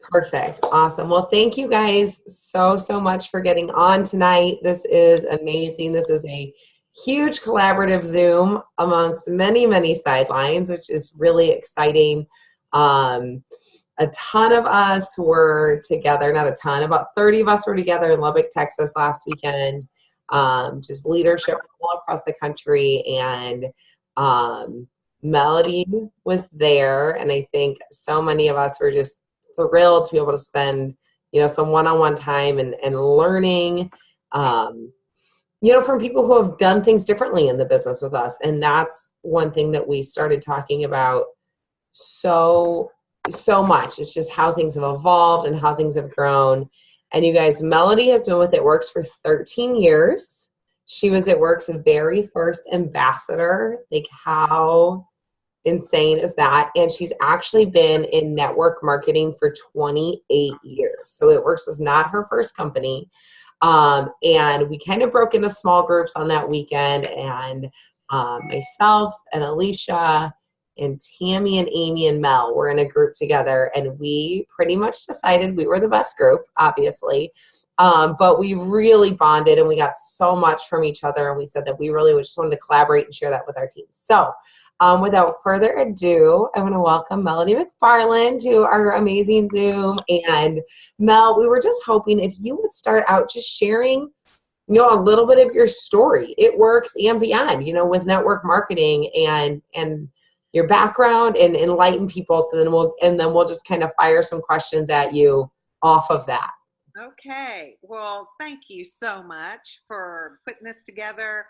Perfect. Awesome. Well, thank you guys so much for getting on tonight. This is amazing. This is a huge collaborative Zoom amongst many sidelines, which is really exciting. Um, a ton of us were together, not a ton, about 30 of us were together in Lubbock, Texas last weekend. Just leadership all across the country. And um, Melody was there. And I think so many of us were just thrilled to be able to spend, some one-on-one time and learning, from people who have done things differently in the business with us. And that's one thing that we started talking about so much. It's just how things have evolved and how things have grown. And you guys, Melody has been with It Works for 13 years. She was It Works' very first ambassador. Like, how insane is that? And she's actually been in network marketing for 28 years. So It Works was not her first company. And we kind of broke into small groups on that weekend. And myself and Alicia and Tammy and Amy and Mel were in a group together. And we pretty much decided we were the best group, obviously. But we really bonded and we got so much from each other. And we said that we really just wanted to collaborate and share that with our team. So without further ado, I want to welcome Melody McFarland to our amazing Zoom. And Mel, we were just hoping if you would start out just sharing, a little bit of your story. It Works and beyond, with network marketing and your background, and enlighten people. So then we'll just kind of fire some questions at you off of that. Okay. Well, thank you so much for putting this together.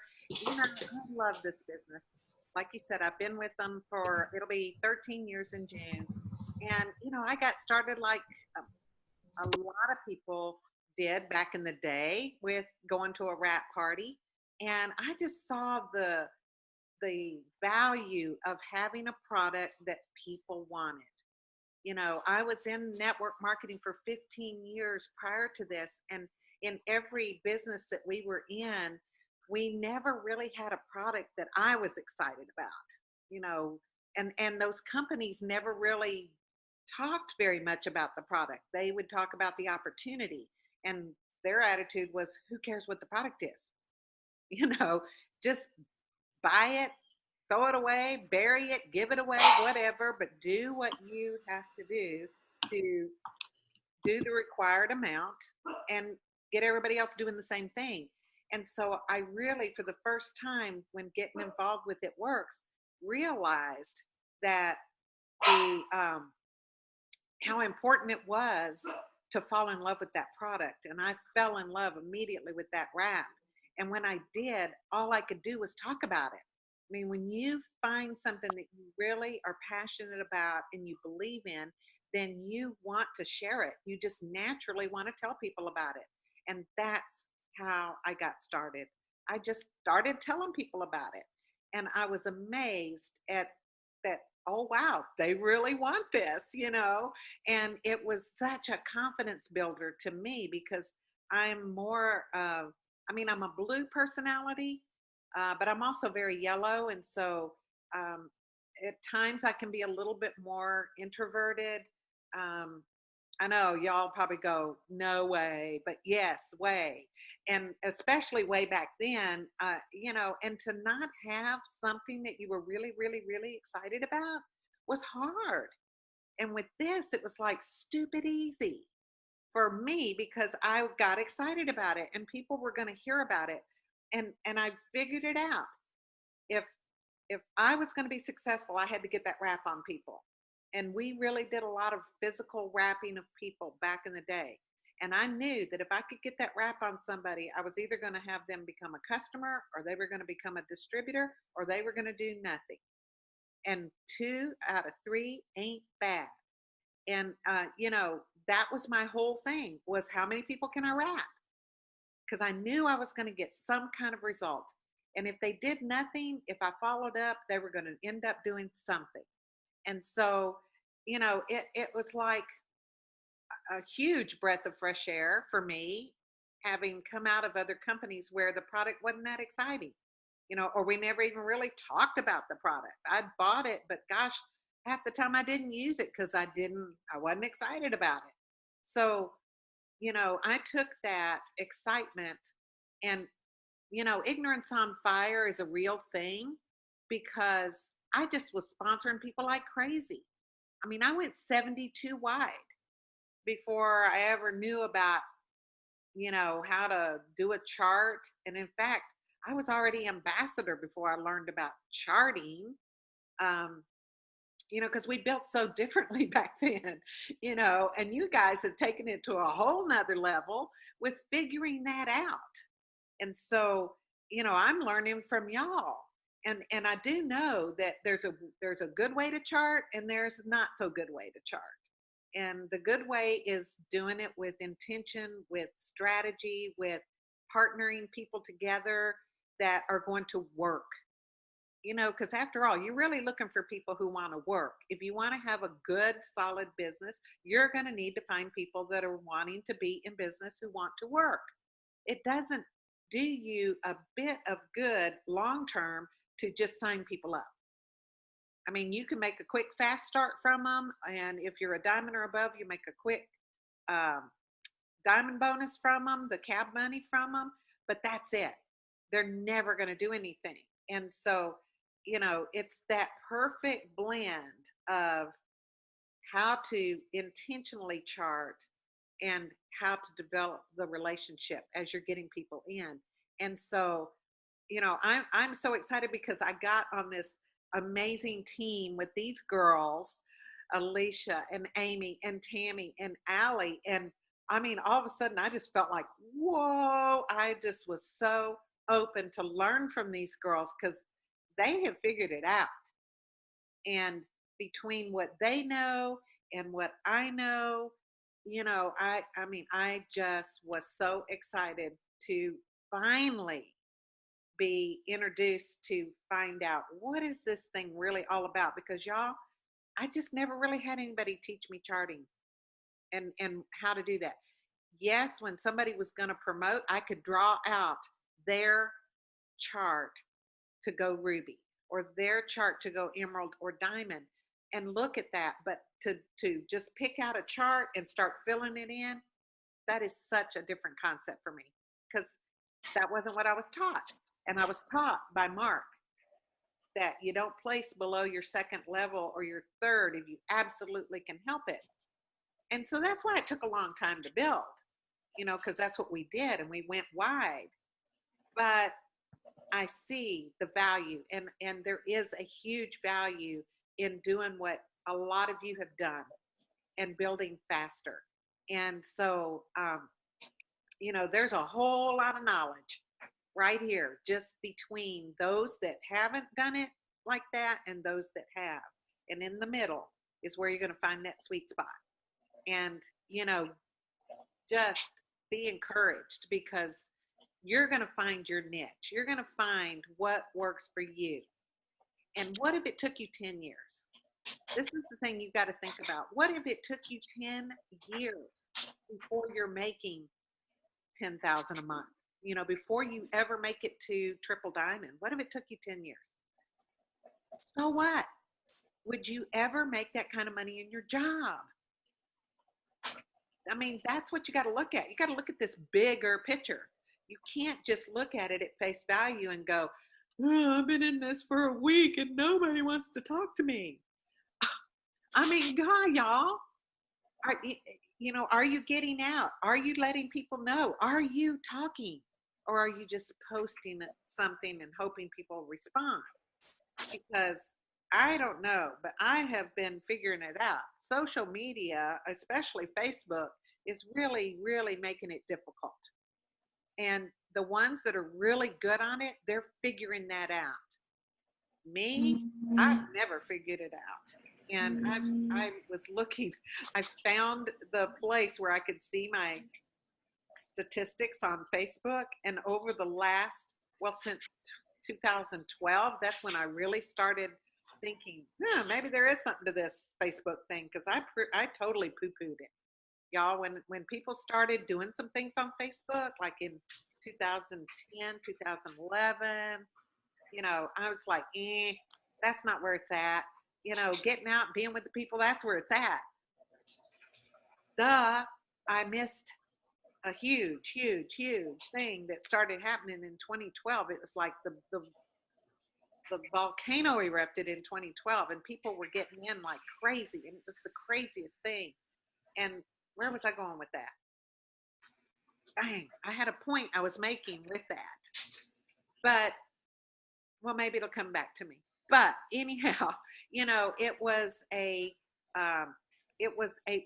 I love this business. Like you said, I've been with them it'll be 13 years in June. And, I got started like a lot of people did back in the day with going to a wrap party. And I just saw the value of having a product that people wanted. I was in network marketing for 15 years prior to this, and in every business that we were in, we never really had a product that I was excited about, and those companies never really talked very much about the product. They would talk about the opportunity, and their attitude was, who cares what the product is? You know, just buy it, throw it away, bury it, give it away, whatever, but do what you have to to do the required amount and get everybody else doing the same thing. And so I really, for the first time when getting involved with It Works, realized that the how important it was to fall in love with that product. And I fell in love immediately with that wrap. And when I did, all I could do was talk about it. I mean, when you find something that you really are passionate about and you believe in, then you want to share it. You just naturally want to tell people about it. And that's how I got started. I just started telling people about it. And I was amazed at that. Oh, wow, they really want this. And it was such a confidence builder to me because I'm more of, I'm a blue personality, but I'm also very yellow. And so um, at times I can be a little bit more introverted. Um, I know y'all probably go, no way, but yes, way. And especially way back then, and to not have something that you were really, really, really excited about was hard. And with this, it was like stupid easy for me because I got excited about it and people were going to hear about it. And I figured it out. If if I was going to be successful, I had to get that wrap on people. And we really did a lot of physical wrapping of people back in the day. And I knew that if I could get that wrap on somebody, I was either going to have them become a customer or they were going to become a distributor or they were going to do nothing. And 2 out of 3 ain't bad. And, that was my whole thing was how many people can I wrap? Because I knew I was going to get some kind of result. And if they did nothing, if I followed up, they were going to end up doing something. And so, it was like a huge breath of fresh air for me, having come out of other companies where the product wasn't that exciting, or we never even really talked about the product. I bought it, but gosh, half the time I didn't use it because I wasn't excited about it. So, I took that excitement and, Ignorance on Fire is a real thing because I just was sponsoring people like crazy. I mean, I went 72 wide before I ever knew about, how to do a chart. And in fact, I was already ambassador before I learned about charting. Um, because we built so differently back then, and you guys have taken it to a whole nother level with figuring that out. And so, I'm learning from y'all. And I do know that there's a good way to chart and there's not so good way to chart. And the good way is doing it with intention, with strategy, with partnering people together that are going to work. Because after all, you're really looking for people who want to work. If you want to have a good, solid business, you're going to need to find people that are wanting to be in business who want to work. It doesn't do you a bit of good long term to just sign people up. I mean, you can make a quick, fast start from them. And if you're a diamond or above, you make a quick um, diamond bonus from them, the cab money from them, but that's it. They're never going to do anything. And so, it's that perfect blend of how to intentionally chart and how to develop the relationship as you're getting people in. And so, I'm so excited because I got on this amazing team with these girls, Alicia and Amy and Tammy and Allie. And I mean, all of a sudden I just felt like, whoa, I just was so open to learn from these girls because they have figured it out. And between what they know and what I know, I mean, I just was so excited to finally be introduced to find out what is this thing really all about, because y'all, I just never really had anybody teach me charting and how to do that. Yes, when somebody was going to promote, I could draw out their chart to go ruby or their chart to go emerald or diamond and look at that. But to just pick out a chart and start filling it in, that is such a different concept for me because that wasn't what I was taught. And I was taught by Mark that you don't place below your second level or your third if you absolutely can help it. And so that's why it took a long time to build, because that's what we did and we went wide. But I see the value, and there is a huge value in doing what a lot of you have done and building faster. And so, there's a whole lot of knowledge right here, just between those that haven't done it like that and those that have. And in the middle is where you're going to find that sweet spot. And, just be encouraged because you're going to find your niche. You're going to find what works for you. And what if it took you 10 years? This is the thing you've got to think about. What if it took you 10 years before you're making 10,000 a month? Before you ever make it to triple diamond, what if it took you 10 years? So what? Would you ever make that kind of money in your job? I mean, that's what you got to look at. You got to look at this bigger picture. You can't just look at it at face value and go, oh, I've been in this for a week and nobody wants to talk to me. I mean, God, y'all, are you getting out? Are you letting people know? Are you talking? Or are you just posting something and hoping people respond? Because I don't know, but I have been figuring it out. Social media, especially Facebook, is really, really making it difficult. And the ones that are really good on it, they're figuring that out. Me, I've never figured it out. And I was looking, I found the place where I could see my statistics on Facebook. And over the last, well, since 2012, that's when I really started thinking, maybe there is something to this Facebook thing, because I totally poo-pooed it. Y'all, when people started doing some things on Facebook, like in 2010, 2011, I was like, that's not where it's at. Getting out, being with the people, that's where it's at. Duh. I missed a huge, huge, huge thing that started happening in 2012. It was like the volcano erupted in 2012 and people were getting in like crazy. And it was the craziest thing. And where was I going with that? Dang, I had a point I was making with that. But, well, maybe it'll come back to me. But anyhow,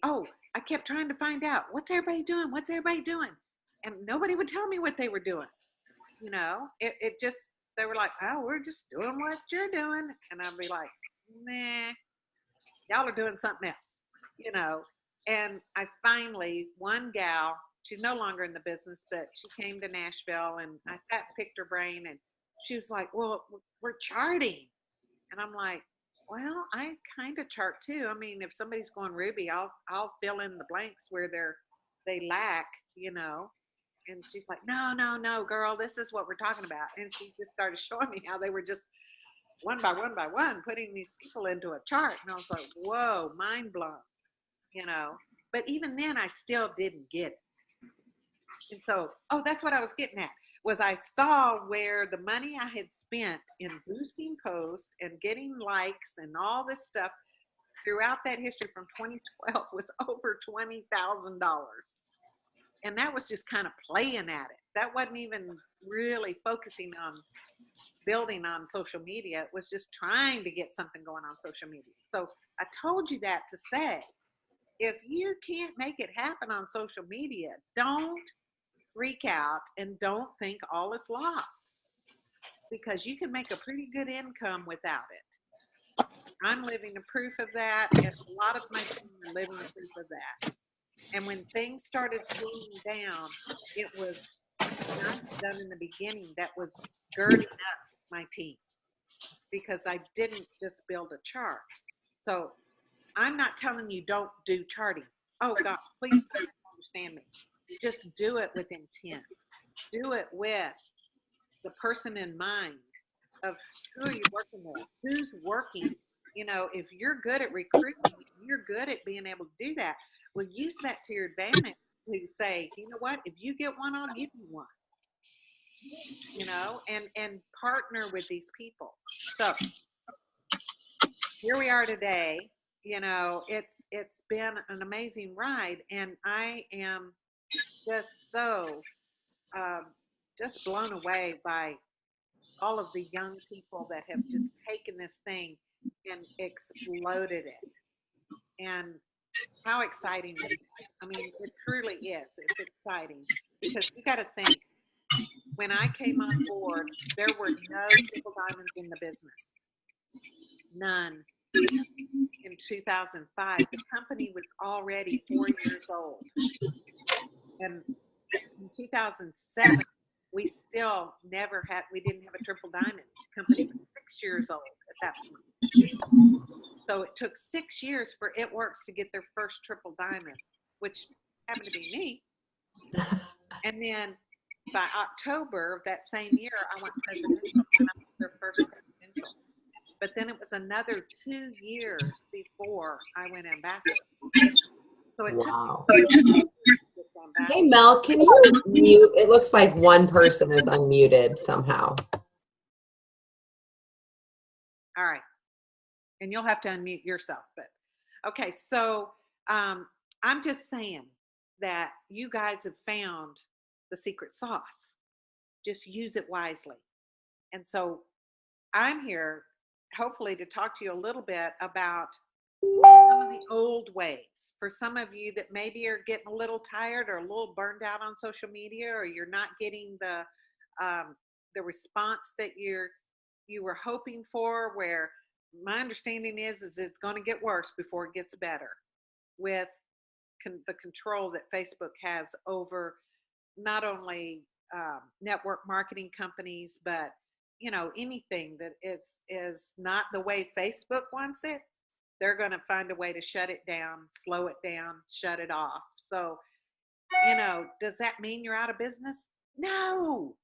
oh, I kept trying to find out what's everybody doing? What's everybody doing? And nobody would tell me what they were doing. It just, they were like, oh, we're just doing what you're doing. And I'd be like, nah, y'all are doing something else. And I finally, one gal, she's no longer in the business, but she came to Nashville and I sat and picked her brain and she was like, well, we're charting. And I'm like, well, I kind of chart too. I mean, if somebody's going Ruby, I'll fill in the blanks where they lack. And she's like, no, girl, this is what we're talking about. And she just started showing me how they were just one by one putting these people into a chart. And I was like, whoa, mind blown. But even then I still didn't get it. And so, that's what I was getting at, was I saw where the money I had spent in boosting posts and getting likes and all this stuff throughout that history from 2012 was over $20,000. And that was just kind of playing at it. That wasn't even really focusing on building on social media. It was just trying to get something going on social media. So I told you that to say, if you can't make it happen on social media, don't freak out and don't think all is lost, because you can make a pretty good income without it. I'm living the proof of that, and a lot of my team are living the proof of that. And when things started slowing down, it was not done in the beginning that was girding up my team, because I didn't just build a chart. So I'm not telling you don't do charting. Oh God, please don't understand me. Just do it with intent. Do it with the person in mind of who are you working with, who's working. If you're good at recruiting, you're good at being able to do that. Well, use that to your advantage to say, you know what, if you get one, I'll give you one. And partner with these people. So here we are today. It's been an amazing ride, and I am just so just blown away by all of the young people that have just taken this thing and exploded it. And how exciting is it? I mean, it truly is. It's exciting, because you got to think, when I came on board, there were no triple diamonds in the business. None. In 2005, the company was already 4 years old. And in 2007, we still we didn't have a triple diamond. The company was 6 years old at that point. So it took 6 years for It Works to get their first triple diamond, which happened to be me. And then by October of that same year, I went presidential, and I was their first presidential. But then it was another 2 years before I went ambassador. So it Wow. took me. Hey, Mel, can you mute? It looks like one person is unmuted somehow. All right. And you'll have to unmute yourself. But okay, so I'm just saying that you guys have found the secret sauce. Just use it wisely. And so I'm here hopefully to talk to you a little bit about some of the old ways. For some of you that maybe are getting a little tired or a little burned out on social media, or you're not getting the response that you were hoping for, where my understanding is it's going to get worse before it gets better with the control that Facebook has over not only network marketing companies, but anything that is not the way Facebook wants it. They're going to find a way to shut it down, slow it down, shut it off. So, does that mean you're out of business? No.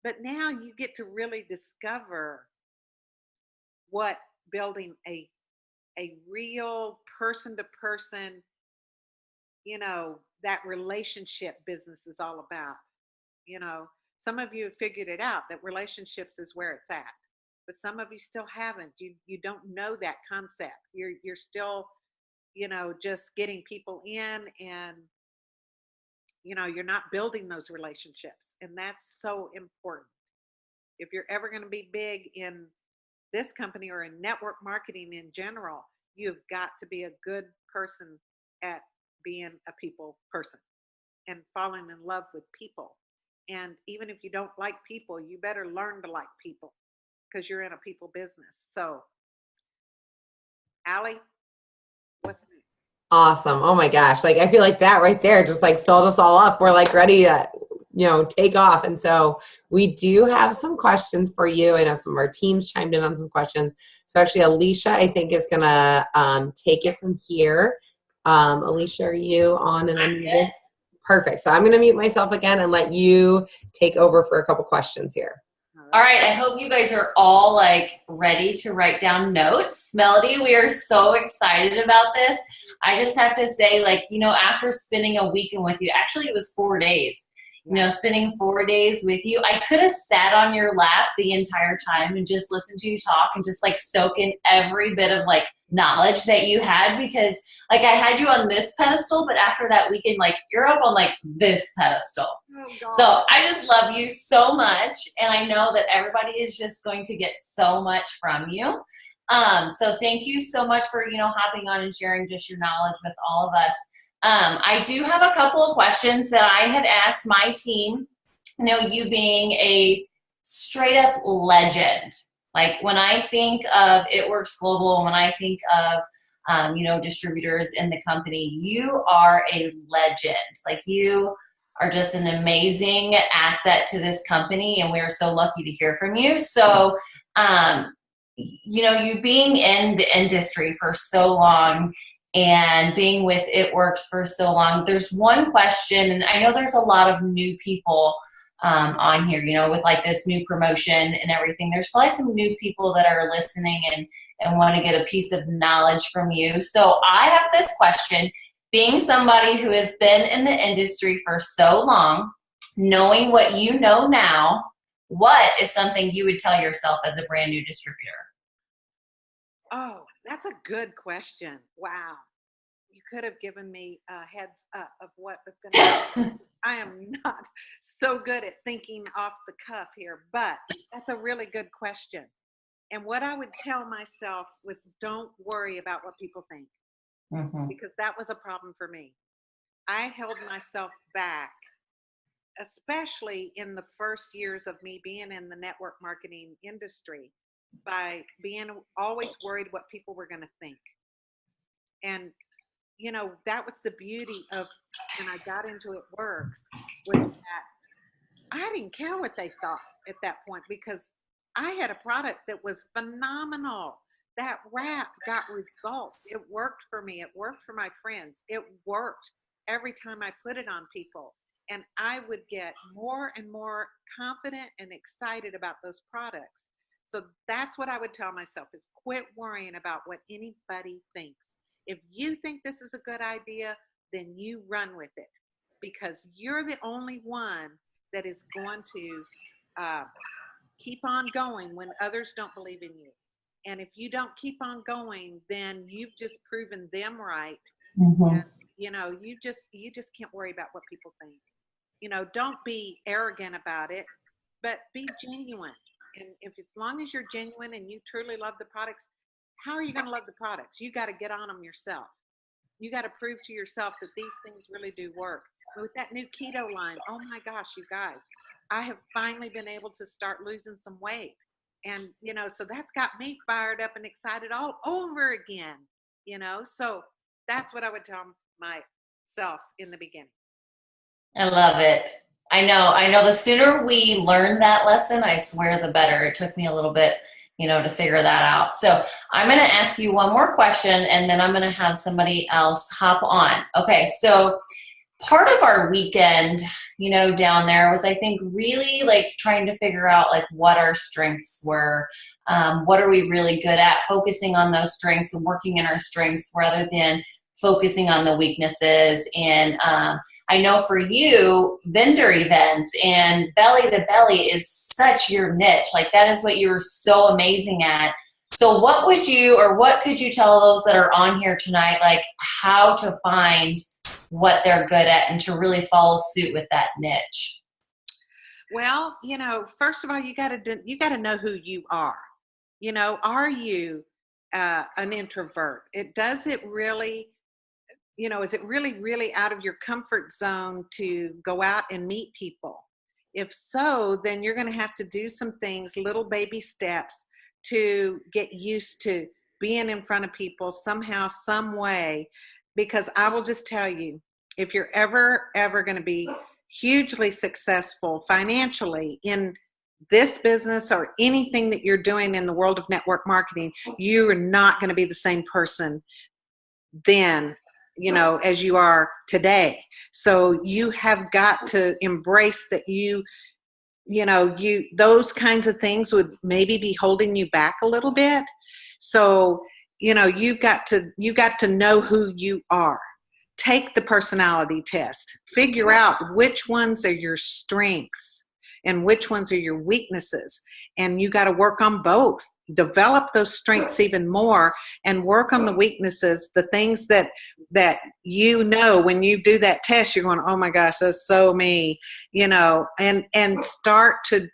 But now you get to really discover what building a real person-to-person, that relationship business is all about. You know, some of you have figured it out that relationships is where it's at, but some of you still haven't. You don't know that concept. You're still, you know, just getting people in, and you know, you're not building those relationships, and that's so important. If you're ever going to be big in this company or in network marketing in general, you've got to be a good person at being a people person and falling in love with people. And even if you don't like people, you better learn to like people because you're in a people business. So, Allie, what's next? Awesome. Oh my gosh. Like, I feel like that right there just like filled us all up. We're like ready to, take off. And so we do have some questions for you. I know some of our teams chimed in on some questions. So actually, Alicia, I think, is going to take it from here. Alicia, are you on and unmuted? Perfect. So I'm going to mute myself again and let you take over for a couple questions here. All right, I hope you guys are all like ready to write down notes. Melody, we are so excited about this. I just have to say, like, after spending a weekend with you, actually it was 4 days, spending 4 days with you, I could have sat on your lap the entire time and just listened to you talk and just like soak in every bit of like knowledge that you had, because like I had you on this pedestal, but after that weekend, like you're up on like this pedestal. Oh, so I just love you so much, and I know that everybody is just going to get so much from you. So thank you so much for hopping on and sharing just your knowledge with all of us. I do have a couple of questions that I had asked my team. You being a straight up legend. Like when I think of It Works Global, when I think of, distributors in the company, you are a legend. Like you are just an amazing asset to this company, and we are so lucky to hear from you. So, you being in the industry for so long and being with It Works for so long, there's one question, and I know there's a lot of new people on here, with like this new promotion and everything. There's probably some new people that are listening and want to get a piece of knowledge from you. So I have this question. Being somebody who has been in the industry for so long, knowing what you know now, what is something you would tell yourself as a brand new distributor? Oh, that's a good question. Wow. You could have given me a heads up of what was going to happen. I am not so good at thinking off the cuff here, but that's a really good question. And what I would tell myself was, don't worry about what people think, because that was a problem for me. I held myself back, especially in the first years of me being in the network marketing industry, by being always worried what people were going to think. And that was the beauty of when I got into It Works, was that I didn't care what they thought at that point, because I had a product that was phenomenal. That wrap got results. It worked for me. It worked for my friends. It worked every time I put it on people. And I would get more and more confident and excited about those products. So that's what I would tell myself, is quit worrying about what anybody thinks. If you think this is a good idea, then you run with it, because you're the only one that is going to keep on going when others don't believe in you. And if you don't keep on going, then you've just proven them right. And, you just can't worry about what people think. Don't be arrogant about it, but be genuine. And if, as long as you're genuine and you truly love the products, how are you going to love the products? You got to get on them yourself. You got to prove to yourself that these things really do work. And with that new keto line, oh my gosh, you guys, I have finally been able to start losing some weight. And, so that's got me fired up and excited all over again, so that's what I would tell myself in the beginning. I love it. I know the sooner we learn that lesson, I swear, the better. It took me a little bit, to figure that out. So I'm going to ask you one more question, and then I'm going to have somebody else hop on. Okay. So part of our weekend, down there was, I think, really like trying to figure out like what our strengths were. What are we really good at, focusing on those strengths and working in our strengths rather than focusing on the weaknesses. And I know for you, vendor events and belly to belly is such your niche. Like that is what you're so amazing at. So what could you tell those that are on here tonight, like how to find what they're good at and to really follow suit with that niche? Well, first of all, you got to know who you are. Are you an introvert? Is it really, really out of your comfort zone to go out and meet people? If so, then you're going to have to do some things, little baby steps, to get used to being in front of people somehow, some way. Because I will just tell you, if you're ever going to be hugely successful financially in this business or anything that you're doing in the world of network marketing, you are not going to be the same person then, as you are today. So you have got to embrace that those kinds of things would maybe be holding you back a little bit. So, you've got to know who you are. Take the personality test. Figure out which ones are your strengths and which ones are your weaknesses. And you got to work on both. Develop those strengths even more and work on the weaknesses, the things that when you do that test, you're going, oh my gosh, that's so me, and start to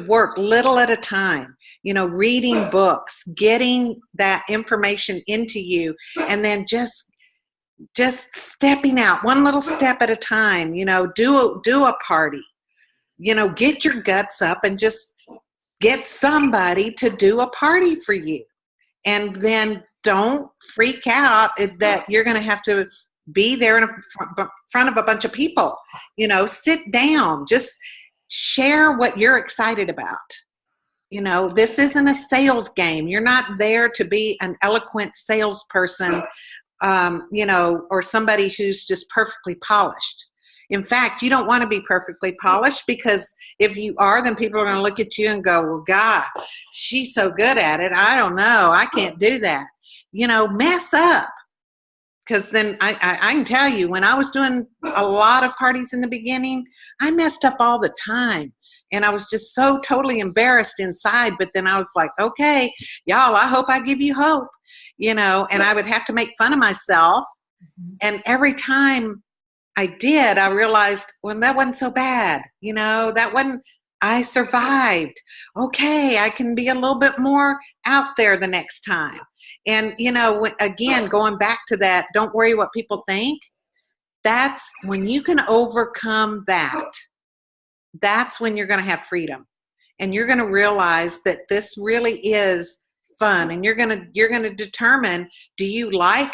work little at a time, reading books, getting that information into you, and then just stepping out one little step at a time, do a party, get your guts up and just get somebody to do a party for you. And then don't freak out that you're going to have to be there in front of a bunch of people. Sit down, just share what you're excited about. This isn't a sales game. You're not there to be an eloquent salesperson, or somebody who's just perfectly polished. In fact, you don't want to be perfectly polished, because if you are, then people are going to look at you and go, well, God, she's so good at it. I don't know. I can't do that. Mess up. Because then I can tell you, when I was doing a lot of parties in the beginning, I messed up all the time. And I was just so totally embarrassed inside. But then I was like, okay, y'all, I hope I give you hope. And I would have to make fun of myself. And every time I did, I realized, well, that wasn't so bad. I survived. Okay, I can be a little bit more out there the next time. And, again, going back to that, don't worry what people think. That's when you can overcome that. That's when you're going to have freedom. And you're going to realize that this really is fun. And you're going to determine, do you like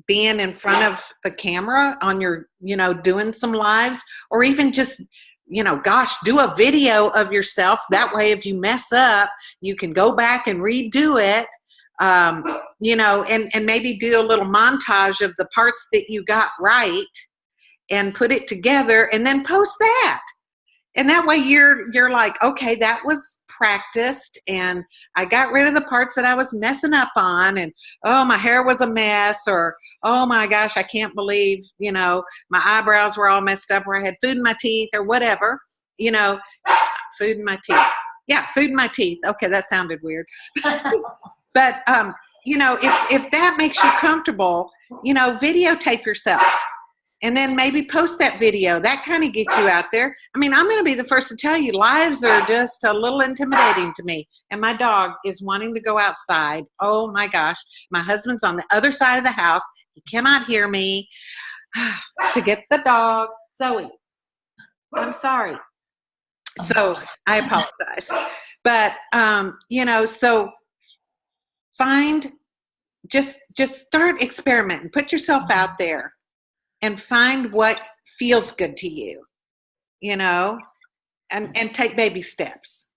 being in front of the camera on your, doing some lives, or even just, do a video of yourself. That way, if you mess up, you can go back and redo it, and maybe do a little montage of the parts that you got right and put it together and then post that. And that way you're like, okay, that was practiced and I got rid of the parts that I was messing up on, and oh, my hair was a mess, or oh my gosh, I can't believe, my eyebrows were all messed up, or I had food in my teeth, or whatever, food in my teeth. Yeah, food in my teeth. Okay, that sounded weird. But if that makes you comfortable, videotape yourself. And then maybe post that video. That kind of gets you out there. I mean, I'm going to be the first to tell you, lives are just a little intimidating to me. And my dog is wanting to go outside. Oh, my gosh. My husband's on the other side of the house. He cannot hear me. To get the dog. Zoe, I'm sorry. So I apologize. But, so just start experimenting. Put yourself out there. And find what feels good to you, and take baby steps.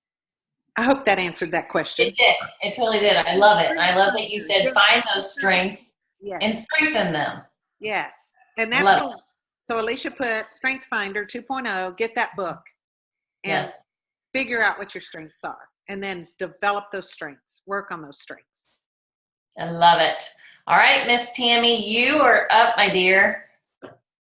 I hope that answered that question. It did. It totally did. I love it. And I love that you said find those strengths and strengthen them. Yes. And that book, so Alicia put Strength Finder 2.0, get that book. And figure out what your strengths are. And then develop those strengths. Work on those strengths. I love it. All right, Miss Tammy, you are up, my dear.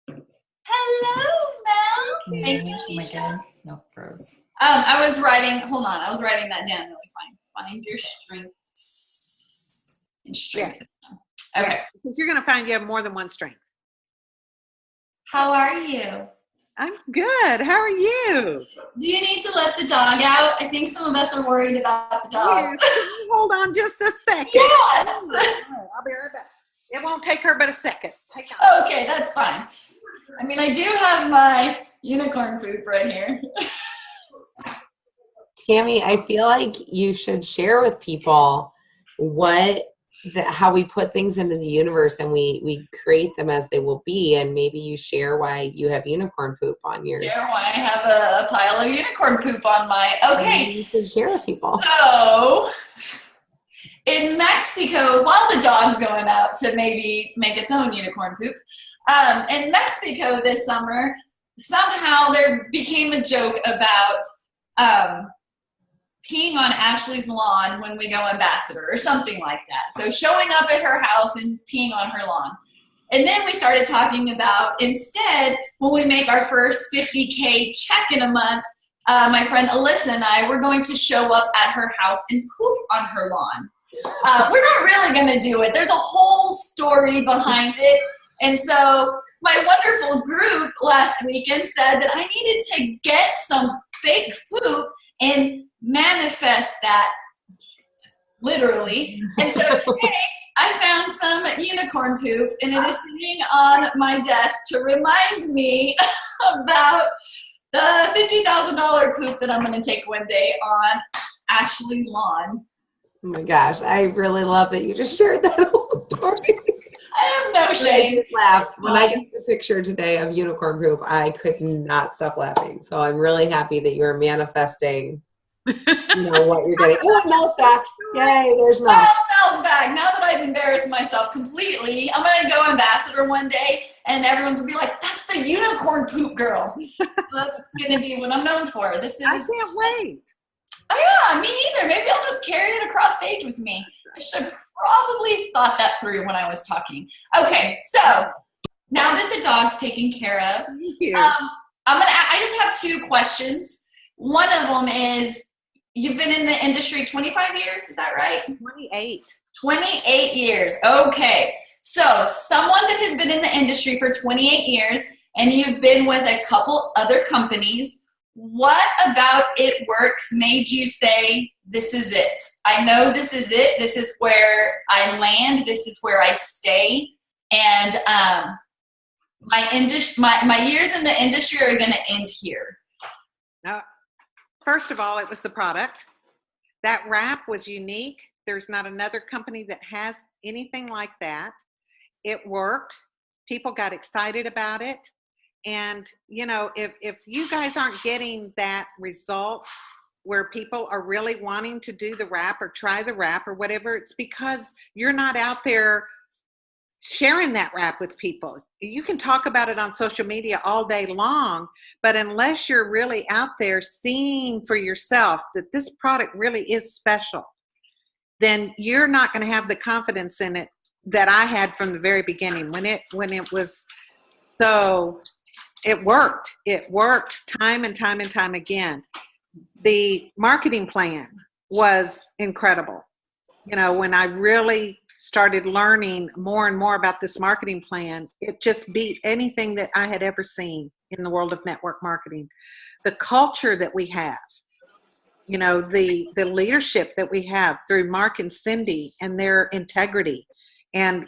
Hello, Mel. Thank you, Oh my Alicia. God. No, froze. I was writing that down really fine. Find your strengths and strength. Yeah. Okay. Because you're going to find you have more than one strength. How are you? I'm good. How are you? Do you need to let the dog out? I think some of us are worried about the dog. Yes. Hold on just a second. Yes. I'll be right back. It won't take her but a second. Hang on. Okay, that's fine. I mean, I do have my unicorn poop right here. Tammy, I feel like you should share with people how we put things into the universe and we create them as they will be, and maybe you share why you have unicorn poop on your. Share why I have a pile of unicorn poop on my. Okay. You should share with people. So, in Mexico, while the dog's going out to maybe make its own unicorn poop, in Mexico this summer, somehow there became a joke about peeing on Ashley's lawn when we go ambassador or something like that. So showing up at her house and peeing on her lawn. And then we started talking about instead, when we make our first 50K check in a month, my friend Alyssa and I, we're going to show up at her house and poop on her lawn. We're not really going to do it. There's a whole story behind it. And so my wonderful group last weekend said that I needed to get some fake poop and manifest that literally. And so today I found some unicorn poop and it is sitting on my desk to remind me about the $50,000 poop that I'm going to take one day on Ashley's lawn. Oh my gosh, I really love that you just shared that whole story. I have no shame. Laugh. When I get the picture today of unicorn poop, I could not stop laughing. So I'm really happy that you're manifesting, what you're getting. Oh, Mel's back. Yay, there's Mel. Well, Mel's back. Now that I've embarrassed myself completely, I'm going to go ambassador one day and everyone's going to be like, that's the unicorn poop girl. That's going to be what I'm known for. I can't wait. Oh yeah, me either. Maybe I'll just carry it across stage with me. I should have probably thought that through when I was talking. Okay, so now that the dog's taken care of, Thank you. I just have two questions. One of them is, you've been in the industry 25 years, is that right? 28. 28 years. Okay. So someone that has been in the industry for 28 years and you've been with a couple other companies, what about It Works made you say, this is it? I know this is it. This is where I land. This is where I stay. And my years in the industry are going to end here. Now, first of all, it was the product. That wrap was unique. There's not another company that has anything like that. It worked. People got excited about it. And, if you guys aren't getting that result where people are really wanting to do the wrap or try the wrap or whatever, it's because you're not out there sharing that wrap with people. You can talk about it on social media all day long, but unless you're really out there seeing for yourself that this product really is special, then you're not going to have the confidence in it that I had from the very beginning when it was so. It worked. It worked time and time and time again. The marketing plan was incredible. When I really started learning more and more about this marketing plan, it just beat anything that I had ever seen in the world of network marketing. The culture that we have, the leadership that we have through Mark and Cindy and their integrity and,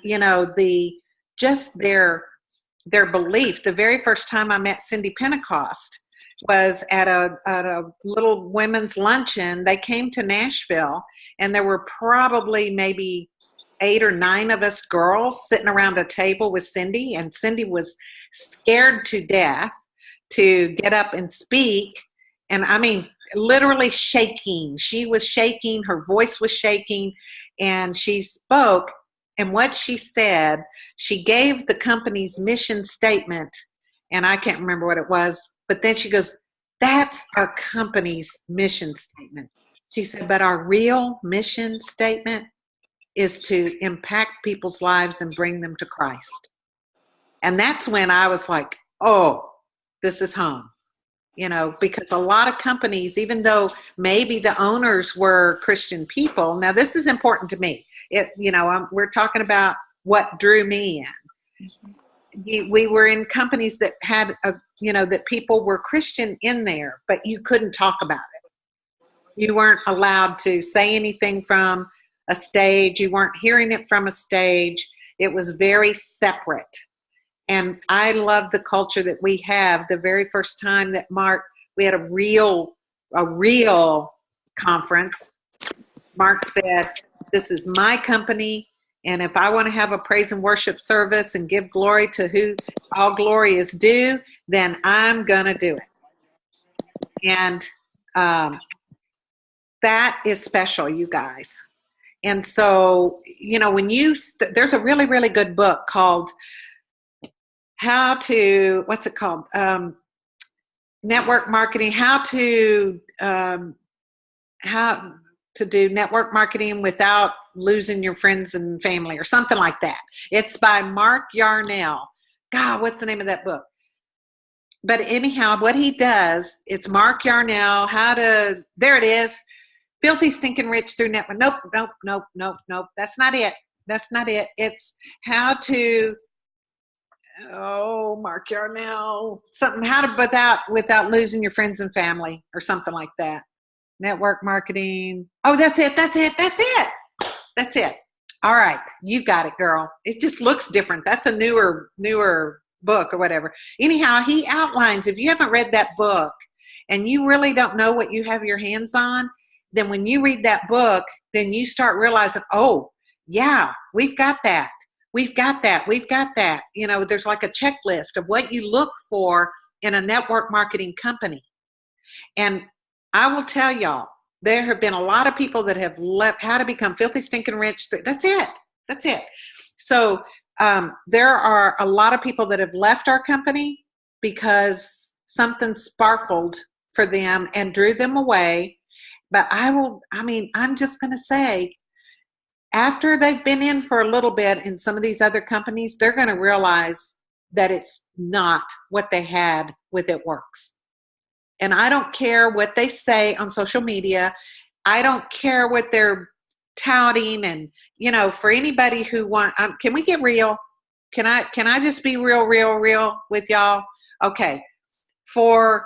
their belief. The very first time I met Cindy Pentecost was at a little women's luncheon. They came to Nashville, and there were probably maybe 8 or 9 of us girls sitting around a table with Cindy, and Cindy was scared to death to get up and speak. And I mean, literally shaking. She was shaking. Her voice was shaking, and she spoke. And what she said, she gave the company's mission statement, and I can't remember what it was, but then she goes, that's our company's mission statement. She said, but our real mission statement is to impact people's lives and bring them to Christ. And that's when I was like, oh, this is home. You know, because a lot of companies, even though maybe the owners were Christian people, now this is important to me. We're talking about what drew me in. We were in companies that had, that people were Christian in there, but you couldn't talk about it. You weren't allowed to say anything from a stage. You weren't hearing it from a stage. It was very separate. And I love the culture that we have. The very first time that we had a real conference, Mark said, this is my company, and if I want to have a praise and worship service and give glory to who all glory is due, then I'm going to do it. And that is special, you guys. And so, when there's a really, really good book called network marketing, how to do network marketing without losing your friends and family, or something like that. It's by Mark Yarnell. God, what's the name of that book? But anyhow, what he does, it's Mark Yarnell, there it is, Filthy Stinking Rich Through Network. Nope. That's not it. It's how to, Mark Yarnell, without losing your friends and family, or something like that. Network marketing. Oh, that's it. All right. You got it, girl. It just looks different. That's a newer book or whatever. Anyhow, he outlines, if you haven't read that book and you really don't know what you have your hands on, then when you read that book, then you start realizing, oh, yeah, we've got that. We've got that. There's like a checklist of what you look for in a network marketing company. And I will tell y'all, there have been a lot of people that have left how to become filthy, stinking rich. That's it. So there are a lot of people that have left our company because something sparkled for them and drew them away. But I'm just going to say, after they've been in for a little bit in some of these other companies, they're going to realize that it's not what they had with It Works. And I don't care what they say on social media. I don't care what they're touting. And, for anybody who can we get real? Can I just be real with y'all? Okay. For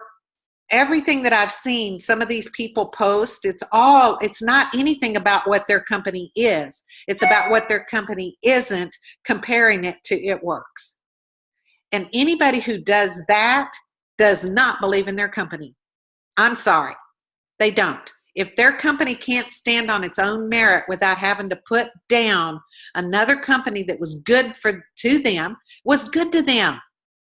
everything that I've seen, some of these people post, it's not anything about what their company is. It's about what their company isn't, comparing it to It Works. And anybody who does that does not believe in their company. I'm sorry. They don't. If their company can't stand on its own merit without having to put down another company that was good to them, was good to them.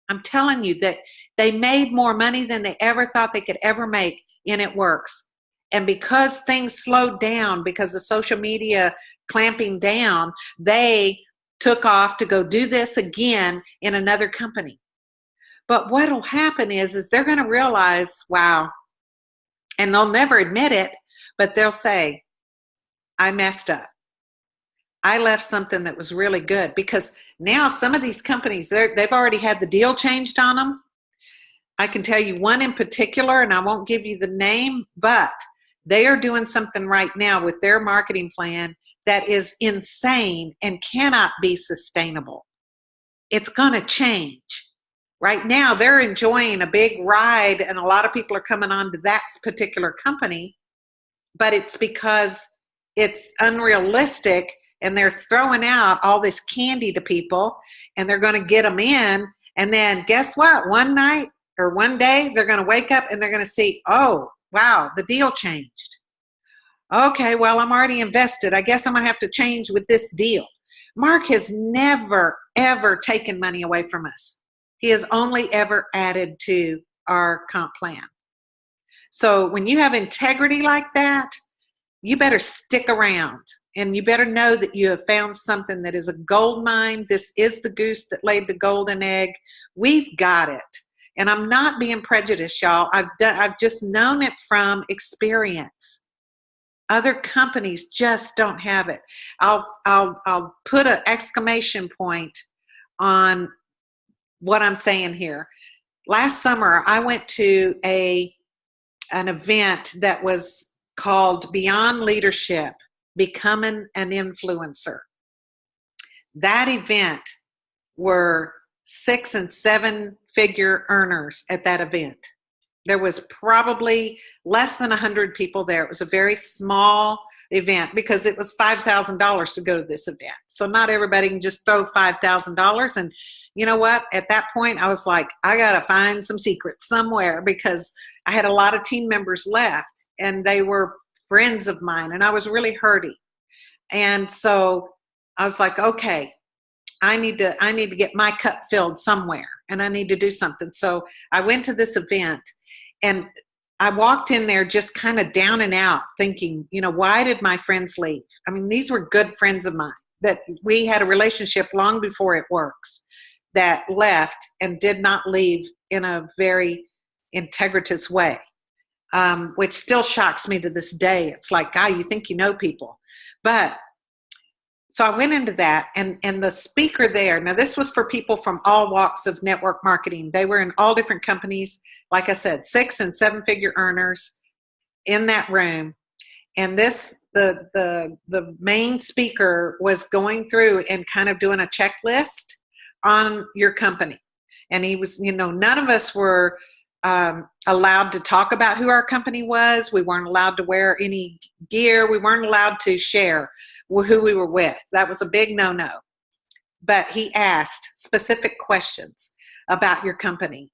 I'm telling you that they made more money than they ever thought they could ever make in It Works. And because things slowed down, because of social media clamping down, they took off to go do this again in another company. But what will happen is they're going to realize, wow, and they'll never admit it, but they'll say, I messed up. I left something that was really good, because now some of these companies, they've already had the deal changed on them. I can tell you one in particular, and I won't give you the name, but they are doing something right now with their marketing plan that is insane and cannot be sustainable. It's going to change. Right now, they're enjoying a big ride, and a lot of people are coming on to that particular company, but it's because it's unrealistic, and they're throwing out all this candy to people, and they're going to get them in, and then guess what? One night or one day, they're going to wake up and they're going to see, oh, wow, the deal changed. Okay, well, I'm already invested. I guess I'm going to have to change with this deal. Mark has never, ever taken money away from us. He has only ever added to our comp plan. So when you have integrity like that, you better stick around, and you better know that you have found something that is a gold mine. This is the goose that laid the golden egg. We've got it. And I'm not being prejudiced, y'all. I've just known it from experience. Other companies just don't have it. I'll put an exclamation point on what I'm saying here. Last summer, I went to an event that was called Beyond Leadership, Becoming an Influencer. That event were 6 and 7 figure earners at that event. There was probably less than 100 people there. It was a very small event because it was $5,000 to go to this event. So not everybody can just throw $5,000. And you know what? At that point, I was like, I got to find some secrets somewhere because I had a lot of team members left and they were friends of mine and I was really hurting. And so I was like, okay, I need to get my cup filled somewhere and I need to do something. So I went to this event and I walked in there just kind of down and out thinking, you know, why did my friends leave? I mean, these were good friends of mine that we had a relationship long before It Works that left and did not leave in a very integritous way, which still shocks me to this day. It's like, God, you think you know people. But so I went into that and the speaker there, now this was for people from all walks of network marketing. They were in all different companies. Like I said, 6 and 7 figure earners in that room. And the main speaker was going through and kind of doing a checklist on your company. And he was, you know, none of us were allowed to talk about who our company was. We weren't allowed to wear any gear. We weren't allowed to share who we were with. That was a big no-no. But he asked specific questions about your company.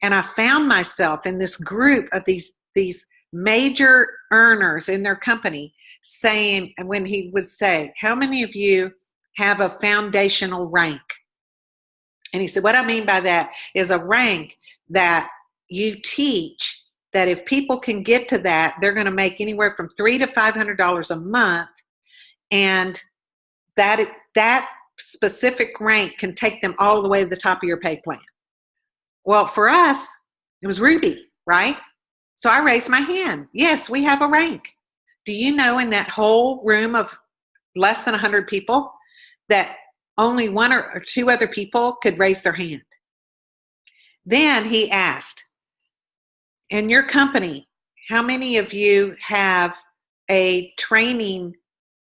And I found myself in this group of these major earners in their company saying, and when he would say, how many of you have a foundational rank? And he said, what I mean by that is a rank that you teach that if people can get to that, they're going to make anywhere from $300 to $500 a month. And that specific rank can take them all the way to the top of your pay plan. Well, for us, it was Ruby, right? So I raised my hand. Yes, we have a rank. Do you know in that whole room of less than 100 people that only 1 or 2 other people could raise their hand? Then he asked, in your company, how many of you have a training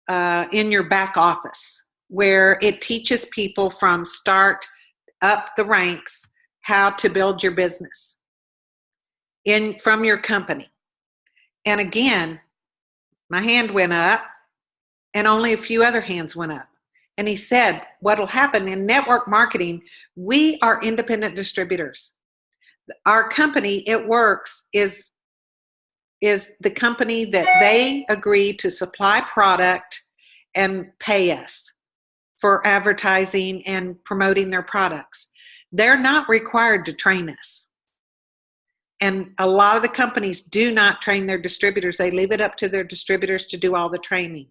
in your back office where it teaches people from start up the ranks how to build your business from your company? And again, my hand went up and only a few other hands went up. And he said, what'll happen in network marketing, we are independent distributors. Our company, It Works, is the company that they agree to supply product and pay us for advertising and promoting their products. They're not required to train us. And a lot of the companies do not train their distributors. They leave it up to their distributors to do all the training.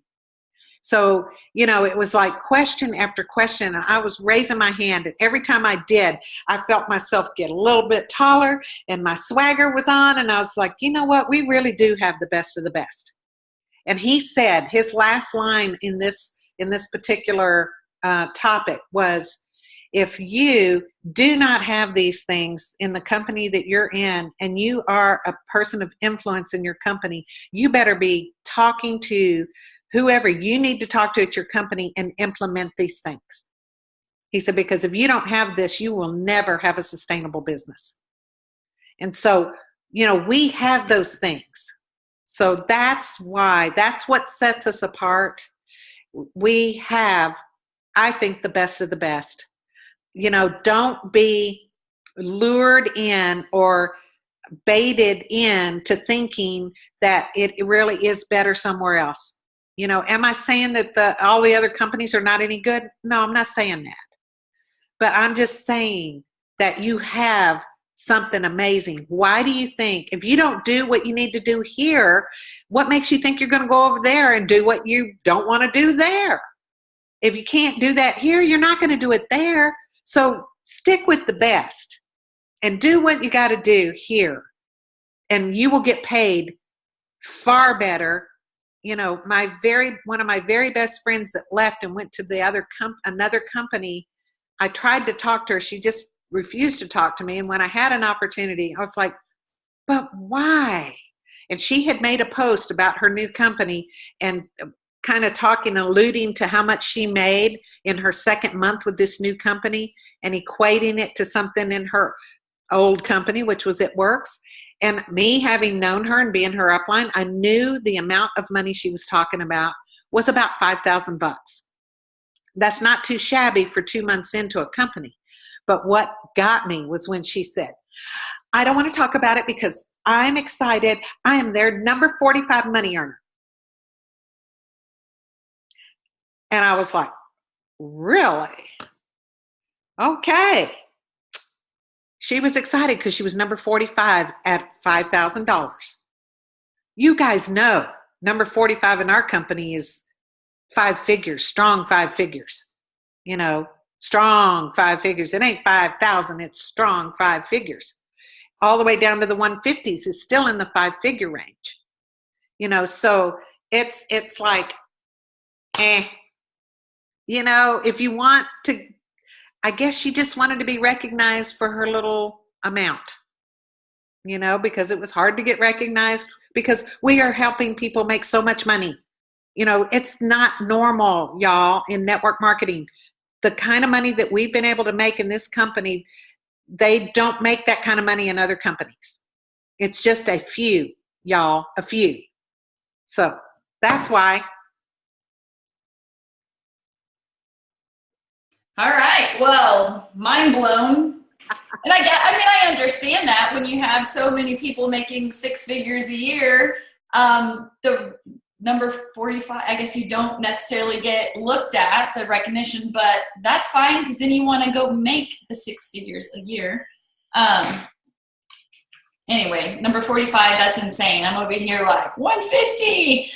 So, you know, it was like question after question. And I was raising my hand. And every time I did, I felt myself get a little bit taller and my swagger was on. And I was like, you know what? We really do have the best of the best. And he said his last line in this particular topic was, if you do not have these things in the company that you're in and you are a person of influence in your company, you better be talking to whoever you need to talk to at your company and implement these things. He said, because if you don't have this, you will never have a sustainable business. And so, you know, we have those things. So that's what sets us apart. We have, I think, the best of the best. You know, don't be lured in or baited into thinking that it really is better somewhere else. You know, am I saying that all the other companies are not any good? No, I'm not saying that. But I'm just saying that you have something amazing. Why do you think, if you don't do what you need to do here, what makes you think you're going to go over there and do what you don't want to do there? If you can't do that here, you're not going to do it there. So stick with the best and do what you got to do here. And you will get paid far better one of my very best friends that left and went to another company, I tried to talk to her. She just refused to talk to me. And when I had an opportunity, I was like, but why? And she had made a post about her new company and kind of alluding to how much she made in her second month with this new company and equating it to something in her old company, which was It Works. And me having known her and being her upline, I knew the amount of money she was talking about was about $5,000. That's not too shabby for 2 months into a company. But what got me was when she said, I don't want to talk about it because I'm excited. I am their number 45 money earner. And I was like, really? Okay. She was excited because she was number 45 at $5,000. You guys know number 45 in our company is 5 figures, strong 5 figures. Strong 5 figures. It ain't 5,000, it's strong 5 figures. All the way down to the 150s is still in the 5-figure range. So it's like, if you want to, I guess she just wanted to be recognized for her little amount, because it was hard to get recognized because we are helping people make so much money. It's not normal, y'all, in network marketing. The kind of money that we've been able to make in this company, they don't make that kind of money in other companies. It's just a few, y'all, a few. So that's why. All right. Well, mind blown. And I understand that when you have so many people making 6 figures a year, the number 45, I guess you don't necessarily get looked at the recognition, but that's fine because then you want to go make the 6 figures a year. Anyway, number 45, that's insane. I'm over here like 150.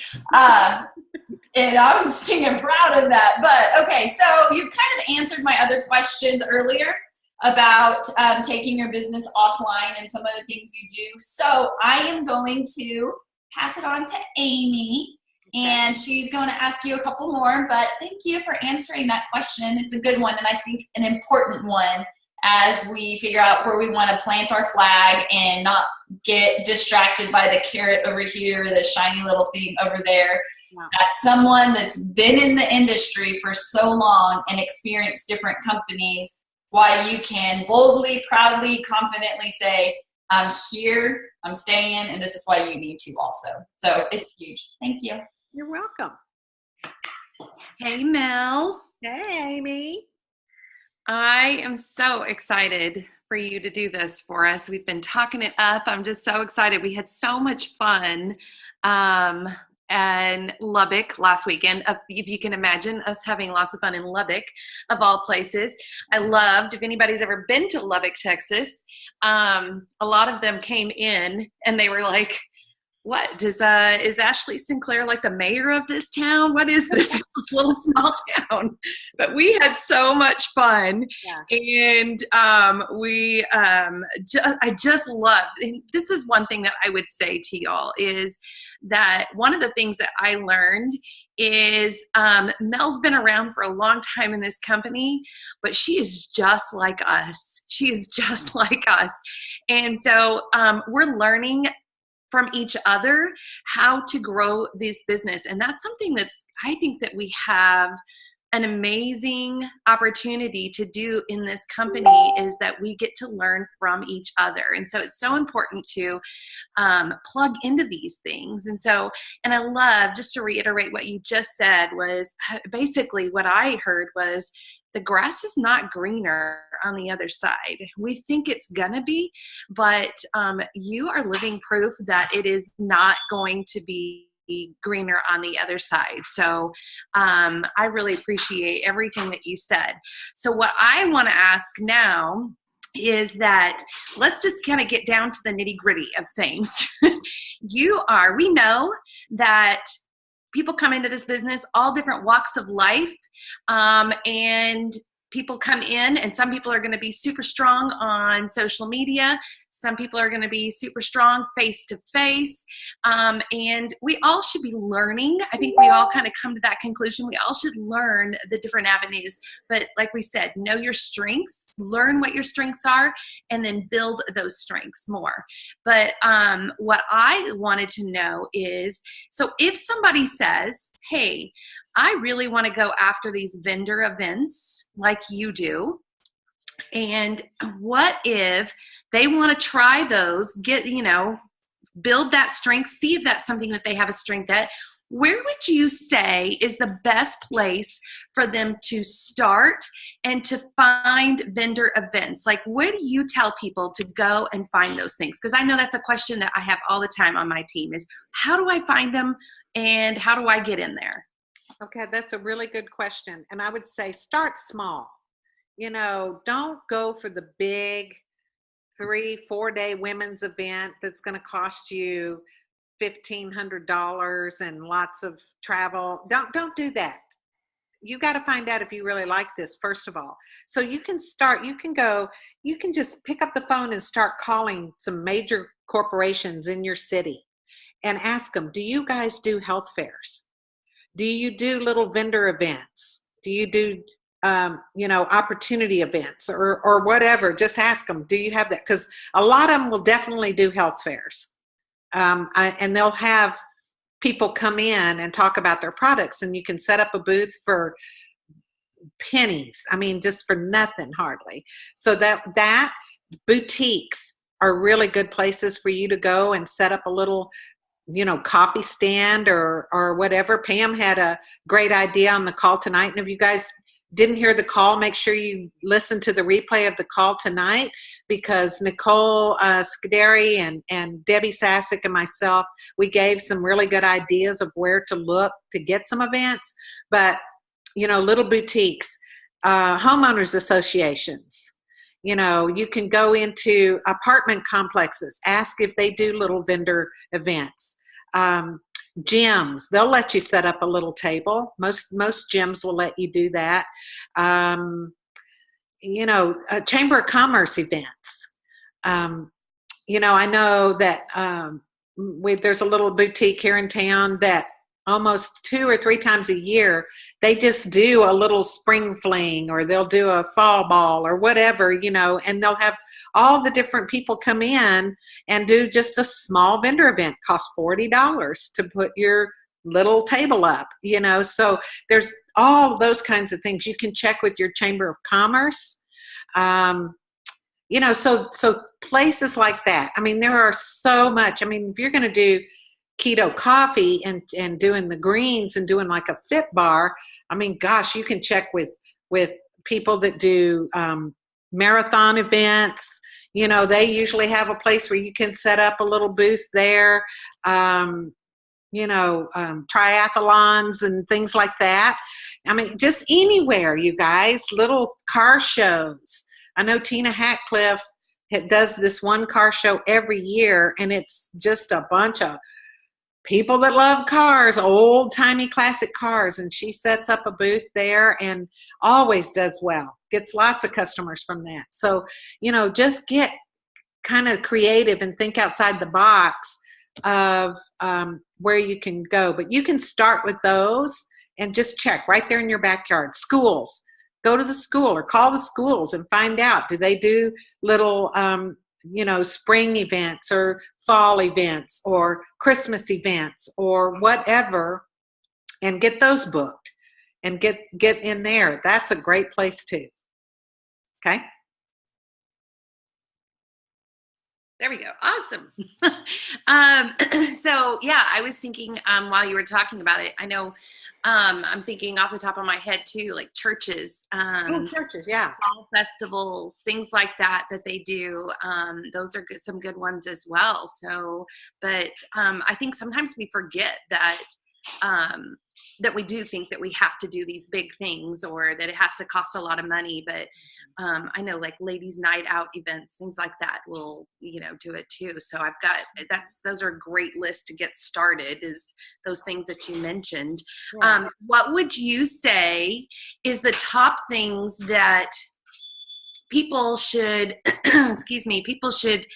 And I'm singing proud of that. But okay, so you kind of answered my other questions earlier about taking your business offline and some of the things you do. So I am going to pass it on to Amy, and she's going to ask you a couple more. But thank you for answering that question. It's a good one, and I think an important one as we figure out where we want to plant our flag and not get distracted by the carrot over here, the shiny little thing over there. Wow. That's someone that's been in the industry for so long and experienced different companies, why you can boldly, proudly, confidently say, I'm here, I'm staying, and this is why you need to also. So it's huge. Thank you. You're welcome. Hey, Mel. Hey, Amy. I am so excited for you to do this for us. We've been talking it up. I'm just so excited. We had so much fun in Lubbock last weekend. If you can imagine us having lots of fun in Lubbock, of all places. I loved, if anybody's ever been to Lubbock, Texas, a lot of them came in and they were like, what is Ashley Sinclair like the mayor of this town? What is this little small town? But we had so much fun. Yeah. And I just loved, and this is one thing that I would say to y'all is that one of the things that I learned is Mel's been around for a long time in this company, but she is just like us. She is just like us. And so we're learning from each other how to grow this business. And that's something I think that we have an amazing opportunity to do in this company, is that we get to learn from each other. And so it's so important to plug into these things. And I love, just to reiterate what you just said, was basically what I heard was the grass is not greener on the other side. We think it's gonna be, but you are living proof that it is not going to be greener on the other side. So I really appreciate everything that you said. So what I want to ask now is that let's just kind of get down to the nitty-gritty of things. We know that people come into this business all different walks of life, and people come in, and some people are going to be super strong on social media. Some people are going to be super strong face to face. And we all should be learning. I think we all kind of come to that conclusion. We all should learn the different avenues. But like we said, know your strengths, learn what your strengths are, and then build those strengths more. But what I wanted to know is, so if somebody says, hey, I really want to go after these vendor events like you do, and what if they want to try those, get, build that strength, see if that's something that they have a strength at, where would you say is the best place for them to start and to find vendor events? Like, where do you tell people to go and find those things? Because I know that's a question that I have all the time on my team is, how do I find them and how do I get in there? Okay, that's a really good question. And I would say start small. Don't go for the big 3-4 day women's event that's going to cost you $1,500 and lots of travel. Don't do that. You got to find out if you really like this, first of all. So you can just pick up the phone and start calling some major corporations in your city and ask them, do you guys do health fairs? Do you do little vendor events? Do you do, opportunity events or whatever? Just ask them, do you have that? Because a lot of them will definitely do health fairs. And they'll have people come in and talk about their products, and you can set up a booth for pennies. I mean, just for nothing hardly. So that boutiques are really good places for you to go and set up a little coffee stand or whatever. Pam had a great idea on the call tonight. And if you guys didn't hear the call, make sure you listen to the replay of the call tonight, because Nicole Scuderi and Debbie Sasick and myself, we gave some really good ideas of where to look to get some events. But, little boutiques, homeowners associations, you can go into apartment complexes, ask if they do little vendor events. Gyms, they'll let you set up a little table. Most gyms will let you do that. Chamber of Commerce events. I know that there's a little boutique here in town that almost 2 or 3 times a year, they just do a little spring fling, or they'll do a fall ball or whatever, and they'll have all the different people come in and do just a small vendor event. Costs $40 to put your little table up, so there's all those kinds of things. You can check with your Chamber of Commerce, so places like that. I mean, there are so much. I mean, if you're going to do keto coffee and doing the greens and doing like a fit bar, I mean, gosh, you can check with people that do marathon events. They usually have a place where you can set up a little booth there. Triathlons and things like that. I mean, just anywhere, you guys. Little car shows. I know Tina Hatcliffe does this one car show every year, and it's just a bunch of people that love cars, old-timey classic cars, and she sets up a booth there and always does well. Gets lots of customers from that. So, just get kind of creative and think outside the box of where you can go. But you can start with those and just check right there in your backyard. Schools. Go to the school or call the schools and find out, do they do little spring events or fall events or Christmas events or whatever, and get those booked and get in there. That's a great place too. Okay. There we go. Awesome. So yeah, I was thinking while you were talking about it, I know I'm thinking off the top of my head too, like churches, churches, yeah, fall festivals, things like that they do. Those are some good ones as well. So, but I think sometimes we forget that that we do think that we have to do these big things or that it has to cost a lot of money. But I know like ladies' night out events, things like that will, do it too. So those are a great lists to get started, is those things that you mentioned. Yeah. What would you say is the top things that people should, people should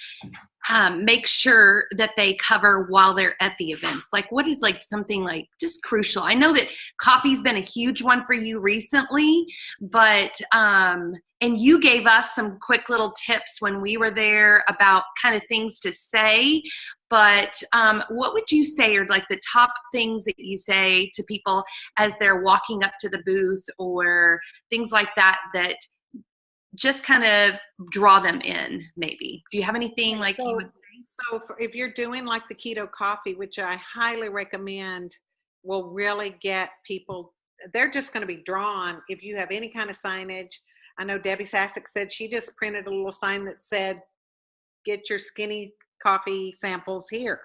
make sure that they cover while they're at the events? Like, what is like something like just crucial? I know that coffee's been a huge one for you recently, but and you gave us some quick little tips when we were there about kind of things to say. But what would you say are like the top things that you say to people as they're walking up to the booth or things like that, that just kind of draw them in, maybe? Do you have anything like you would say? So if you're doing like the keto coffee, which I highly recommend, will really get people, they're just going to be drawn if you have any kind of signage. I know Debbie Sasek said she just printed a little sign that said, get your skinny coffee samples here.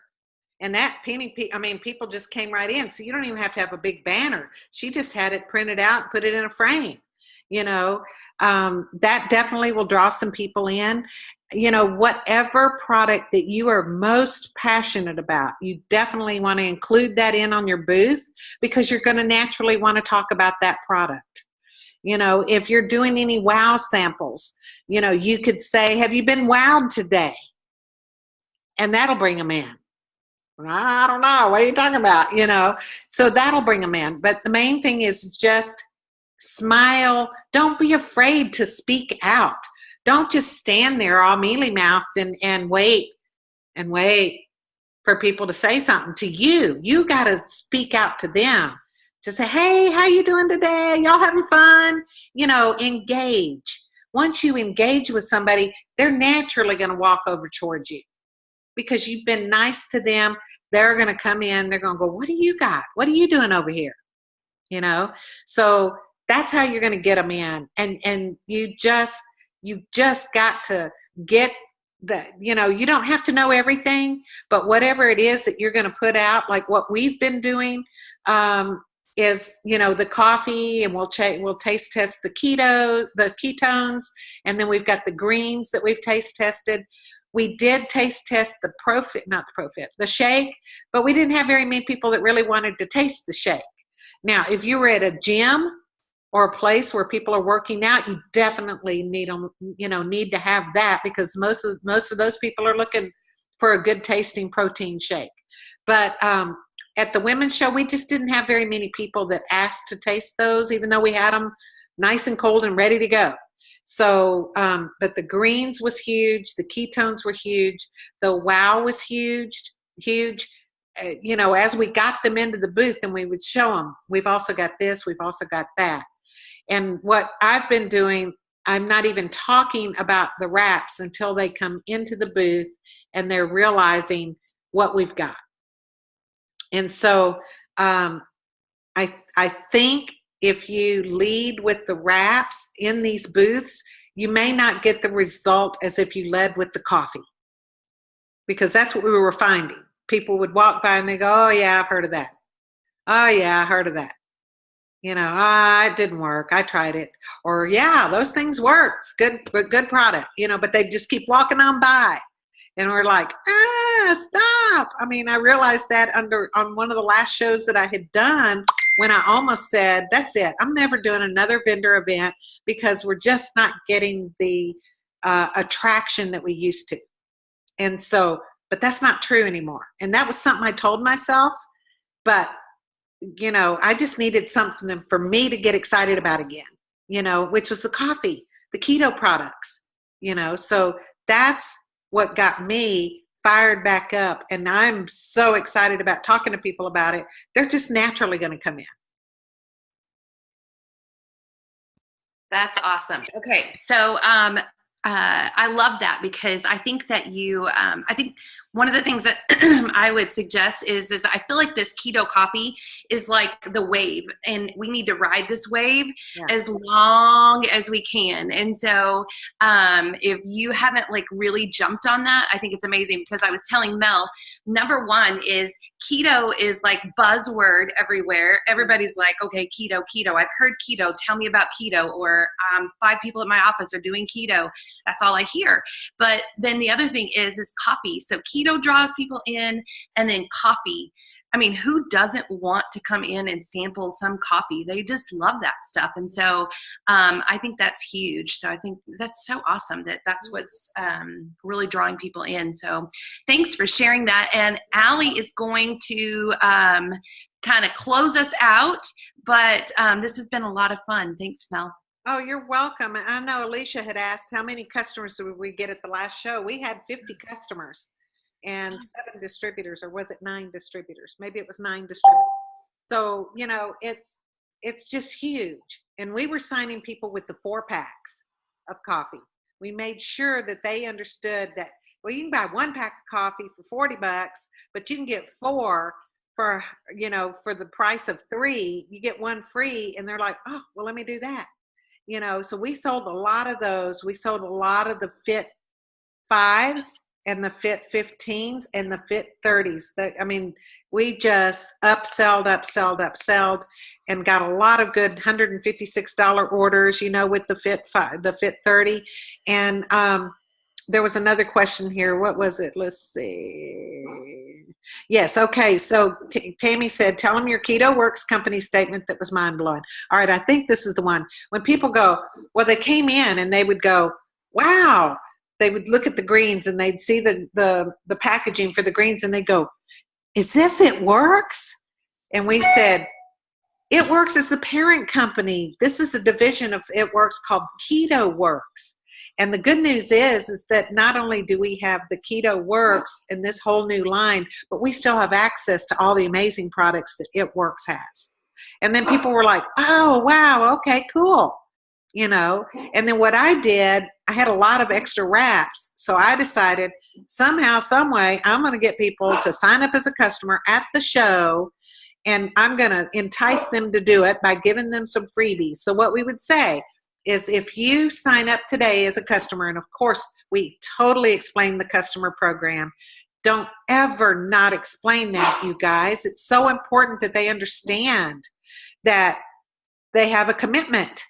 And that people just came right in. So you don't even have to have a big banner. She just had it printed out and put it in a frame. That definitely will draw some people in. Whatever product that you are most passionate about, you definitely want to include that in on your booth, because you're going to naturally want to talk about that product. If you're doing any wow samples, you could say, have you been wowed today? And that'll bring them in. I don't know. What are you talking about? So that'll bring them in. But the main thing is just smile. Don't be afraid to speak out. Don't just stand there all mealy-mouthed and wait for people to say something to you. You got to speak out to them. Just say, hey, how you doing today? Y'all having fun? Engage. Once you engage with somebody, they're naturally going to walk over towards you because you've been nice to them. They're going to come in. They're going to go, what do you got? What are you doing over here? So that's how you're going to get them in. And you've just got to get that, you don't have to know everything, but whatever it is that you're going to put out, like what we've been doing, is, the coffee, and we'll taste test the ketones. And then we've got the greens that we've taste tested. We did taste test the shake, but we didn't have very many people that really wanted to taste the shake. Now, if you were at a gym or a place where people are working out, you definitely need to have that, because most of those people are looking for a good tasting protein shake. But at the women's show, we just didn't have very many people that asked to taste those, even though we had them nice and cold and ready to go. So, but the greens was huge. The ketones were huge. The wow was huge. As we got them into the booth, and we would show them, we've also got this, we've also got that. And what I've been doing, I'm not even talking about the wraps until they come into the booth and they're realizing what we've got. And so I think if you lead with the wraps in these booths, you may not get the result as if you led with the coffee, because that's what we were finding. People would walk by and they go, oh yeah, I've heard of that. Oh yeah, I heard of that. It didn't work. I tried it. Or yeah, those things work. It's good product, but they just keep walking on by. And we're like, stop. I realized that on one of the last shows that I had done, when I almost said, that's it. I'm never doing another vendor event because we're just not getting the attraction that we used to. And so, but that's not true anymore. And that was something I told myself, but I just needed something for me to get excited about again, which was the coffee, the keto products, so that's what got me fired back up. And I'm so excited about talking to people about it. They're just naturally going to come in. That's awesome. Okay. So, I love that, because I think that I think one of the things that I would suggest is I feel like this keto coffee is like the wave, and we need to ride this wave as long as we can. And so if you haven't like really jumped on that, I think it's amazing, because I was telling Mel, number one is keto is like buzzword everywhere. Everybody's like, okay, keto, keto. I've heard keto. Tell me about keto. Or 5 people at my office are doing keto. That's all I hear. But then the other thing is coffee. So keto draws people in, and then coffee. I mean, who doesn't want to come in and sample some coffee? They just love that stuff. And so I think that's huge. So I think that's so awesome that that's what's really drawing people in. So thanks for sharing that. And Allie is going to kind of close us out, but this has been a lot of fun. Thanks, Mel. Oh, you're welcome. And I know Alicia had asked how many customers did we get at the last show. We had 50 customers and 7 distributors, or was it 9 distributors? Maybe it was 9 distributors. So, you know, it's just huge. And we were signing people with the 4-packs of coffee. We made sure that they understood that, well, you can buy 1 pack of coffee for $40, but you can get 4 for, you know, for the price of 3. You get 1 free, and they're like, oh, well, let me do that. You know, so we sold a lot of those. We sold a lot of the Fit 5s and the Fit 15s and the Fit 30s. I mean, we just upselled and got a lot of good $156 orders, you know, with the Fit 5, the Fit 30. And there was another question here. What was it? Let's see. Yes. Okay. So Tammy said, tell them your Keto Works company statement that was mind blowing. All right. I think this is the one. When people go, well, they came in and they would go, wow. They would look at the greens and they'd see the packaging for the greens and they'd go, is this It Works? And we said, It Works is the parent company. This is a division of It Works called Keto Works. And the good news is that not only do we have the Keto Works in this whole new line, but we still have access to all the amazing products that It Works has. And then people were like, oh, wow, okay, cool. You know, and then what I did, I had a lot of extra wraps. So I decided somehow, some way, I'm going to get people to sign up as a customer at the show, and I'm going to entice them to do it by giving them some freebies. So what we would say is, if you sign up today as a customer, and of course, we totally explain the customer program. Don't ever not explain that, you guys. It's so important that they understand that they have a commitment.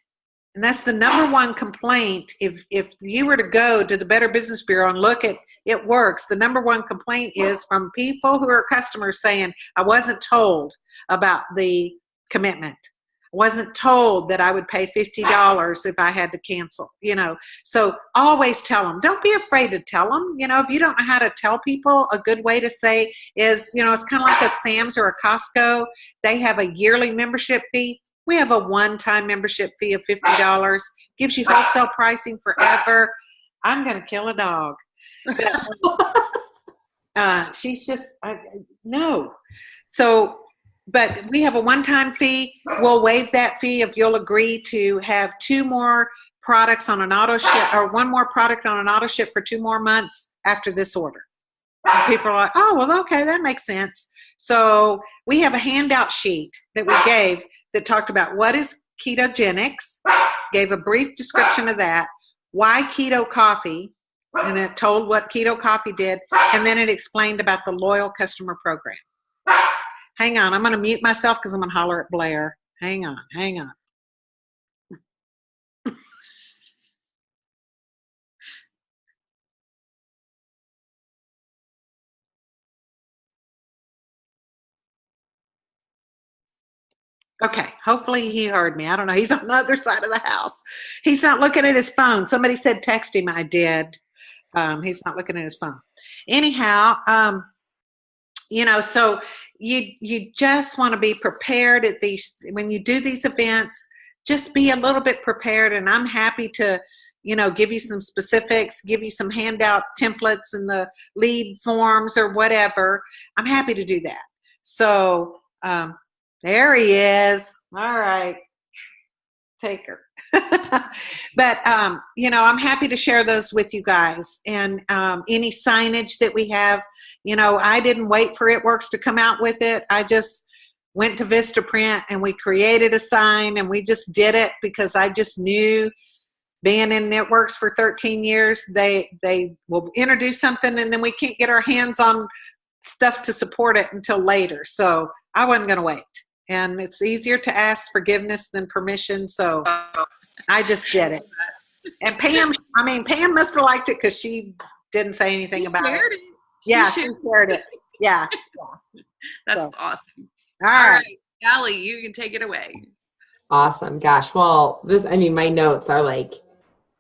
And that's the number one complaint. If you were to go to the Better Business Bureau and look at It Works, the number one complaint is from people who are customers saying, I wasn't told about the commitment. I wasn't told that I would pay $50 if I had to cancel, you know. So always tell them. Don't be afraid to tell them. You know, if you don't know how to tell people, a good way to say is, you know, it's kind of like a Sam's or a Costco. They have a yearly membership fee. We have a one-time membership fee of $50. Gives you wholesale pricing forever. I'm going to kill a dog. She's just, no. So, but we have a one-time fee. We'll waive that fee if you'll agree to have 2 more products on an auto ship, or 1 more product on an auto ship for 2 more months after this order. And people are like, oh, well, okay, that makes sense. So we have a handout sheet that we gave that talked about what is ketogenics, gave a brief description of that, why keto coffee, and it told what keto coffee did, and then it explained about the loyal customer program. Hang on, I'm going to mute myself because I'm going to holler at Blair. Hang on. Okay, hopefully he heard me. I don't know. He's on the other side of the house. He's not looking at his phone. Somebody said text him. I did. He's not looking at his phone. Anyhow, you know, so you just want to be prepared at these, when you do these events, just be a little bit prepared. And I'm happy to, you know, give you some specifics, give you some handout templates and the lead forms or whatever. I'm happy to do that. So, there he is. All right. take her. But, I'm happy to share those with you guys. And any signage that we have, I didn't wait for ItWorks to come out with it. I just went to Vistaprint and we created a sign, and we just did it because I just knew, being in ItWorks for 13 years, they will introduce something and then we can't get our hands on stuff to support it until later. So I wasn't going to wait. And it's easier to ask forgiveness than permission. So I just did it. And Pam must have liked it because she didn't say anything about it. Yeah, she shared it. Yeah. That's awesome. All right. Allie, you can take it away. Awesome. Gosh. Well, my notes are like,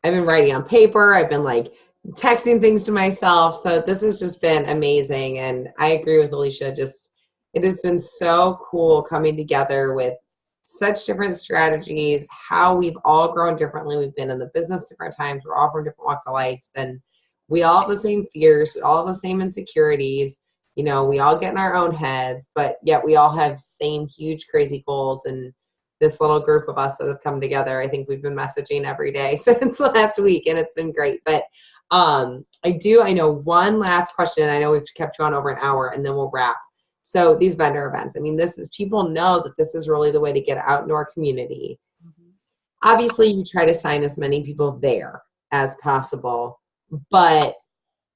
I've been writing on paper. I've been like texting things to myself. So this has just been amazing. And I agree with Alicia. It has been so cool coming together with such different strategies, how we've all grown differently. We've been in the business different times. We're all from different walks of life. Then we all have the same fears. We all have the same insecurities. We all get in our own heads, but yet we all have same huge, crazy goals. And this little group of us that have come together, I think we've been messaging every day since last week, and it's been great. But I know one last question, and I know we've kept you on over an hour, and then we'll wrap. So these vendor events, people know that this is really the way to get out into our community. Mm-hmm. Obviously, you try to sign as many people there as possible, but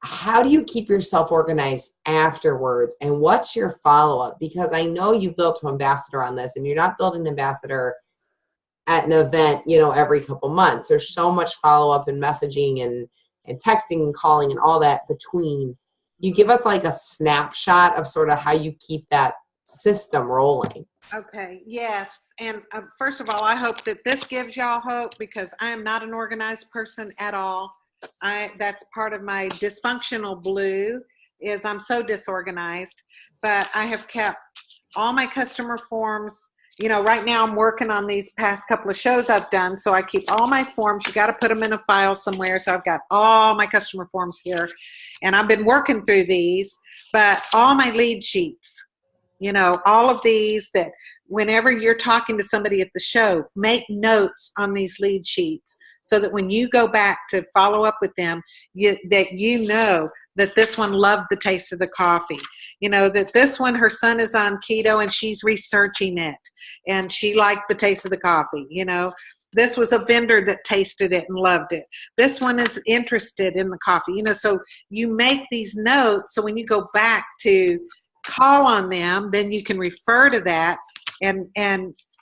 how do you keep yourself organized afterwards, and what's your follow-up? Because I know you built an ambassador on this, and you're not building an ambassador at an event, every couple months. There's so much follow-up and messaging and texting and calling and all that between. You give us like a snapshot of sort of how you keep that system rolling. Okay. Yes. And first of all, I hope that this gives y'all hope, because I am not an organized person at all. That's part of my dysfunctional blue, is I'm so disorganized, but I have kept all my customer forms. Right now I'm working on these past couple of shows I've done. So I keep all my forms. You got to put them in a file somewhere. So I've got all my customer forms here, and I've been working through these, but all my lead sheets, all of these, that whenever you're talking to somebody at the show, make notes on these lead sheets, so that when you go back to follow up with them, that this one loved the taste of the coffee. That this one, her son is on keto and she's researching it, and she liked the taste of the coffee. This was a vendor that tasted it and loved it. This one is interested in the coffee. So you make these notes, so when you go back to call on them, then you can refer to that. And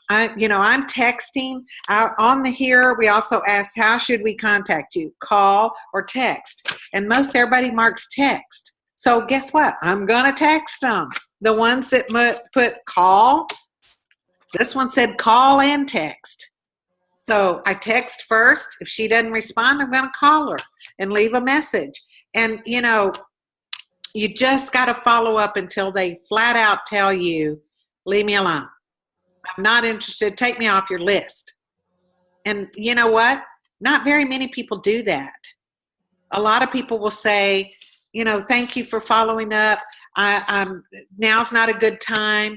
I'm texting on here. We also asked, how should we contact you? Call or text. And most everybody marks text. So guess what? I'm going to text them. The ones that put call, this one said call and text. So I text first. If she doesn't respond, I'm going to call her and leave a message. And, you just got to follow up until they flat out tell you, leave me alone. I'm not interested. Take me off your list. And you know what? Not very many people do that. A lot of people will say, thank you for following up. Now's not a good time.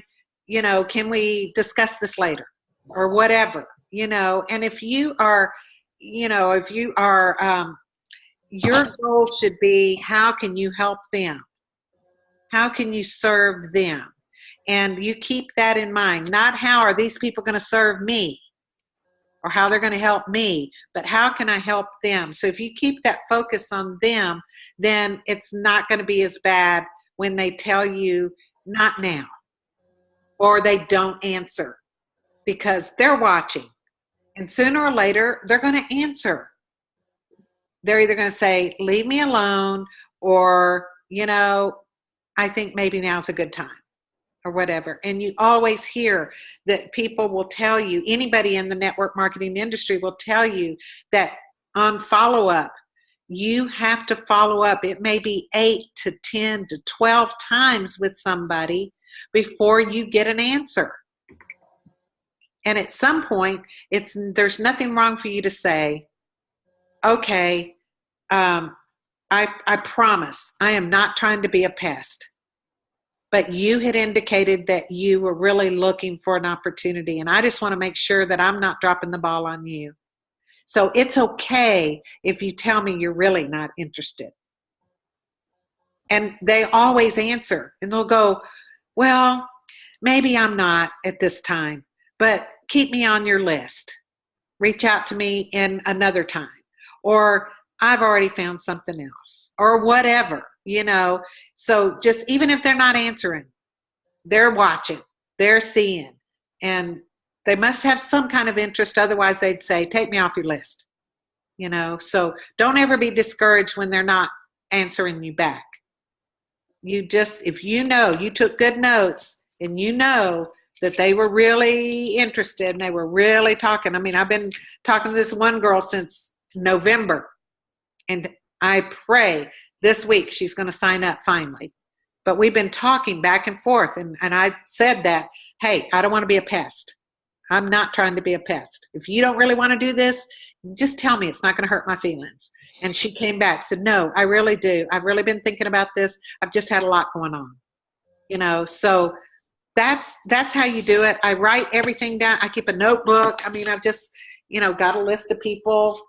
Can we discuss this later or whatever, and if you are, your goal should be, how can you help them? How can you serve them? And you keep that in mind. Not how are these people going to serve me or how they're going to help me, but how can I help them? So if you keep that focus on them, then it's not going to be as bad when they tell you not now, or they don't answer, because they're watching. And sooner or later, they're going to answer. They're either going to say, leave me alone, or, I think maybe now's a good time, or whatever. And you always hear that people will tell you, anybody in the network marketing industry will tell you that on follow-up, you have to follow up. It may be 8 to 10 to 12 times with somebody before you get an answer. And at some point, there's nothing wrong for you to say, okay, I promise I am not trying to be a pest. but you had indicated that you were really looking for an opportunity. And I just want to make sure that I'm not dropping the ball on you. So it's okay if you tell me you're really not interested. And they always answer, and they'll go, well, maybe I'm not at this time, but keep me on your list. Reach out to me in another time, or I've already found something else, or whatever, you know. So just, even if they're not answering, they're watching, they're seeing, and they must have some kind of interest. Otherwise they'd say, take me off your list, you know. So don't ever be discouraged when they're not answering you back. You just, if you know you took good notes and you know that they were really interested and they were really talking. I mean, I've been talking to this one girl since November, and I pray this week she's going to sign up finally. But we've been talking back and forth, and I said that, hey, I don't want to be a pest. I'm not trying to be a pest. If you don't really want to do this, just tell me. It's not going to hurt my feelings. And she came back, said, no, I really do. I've really been thinking about this. I've just had a lot going on, you know. So that's how you do it. I write everything down. I keep a notebook. I mean, I've just, you know, got a list of people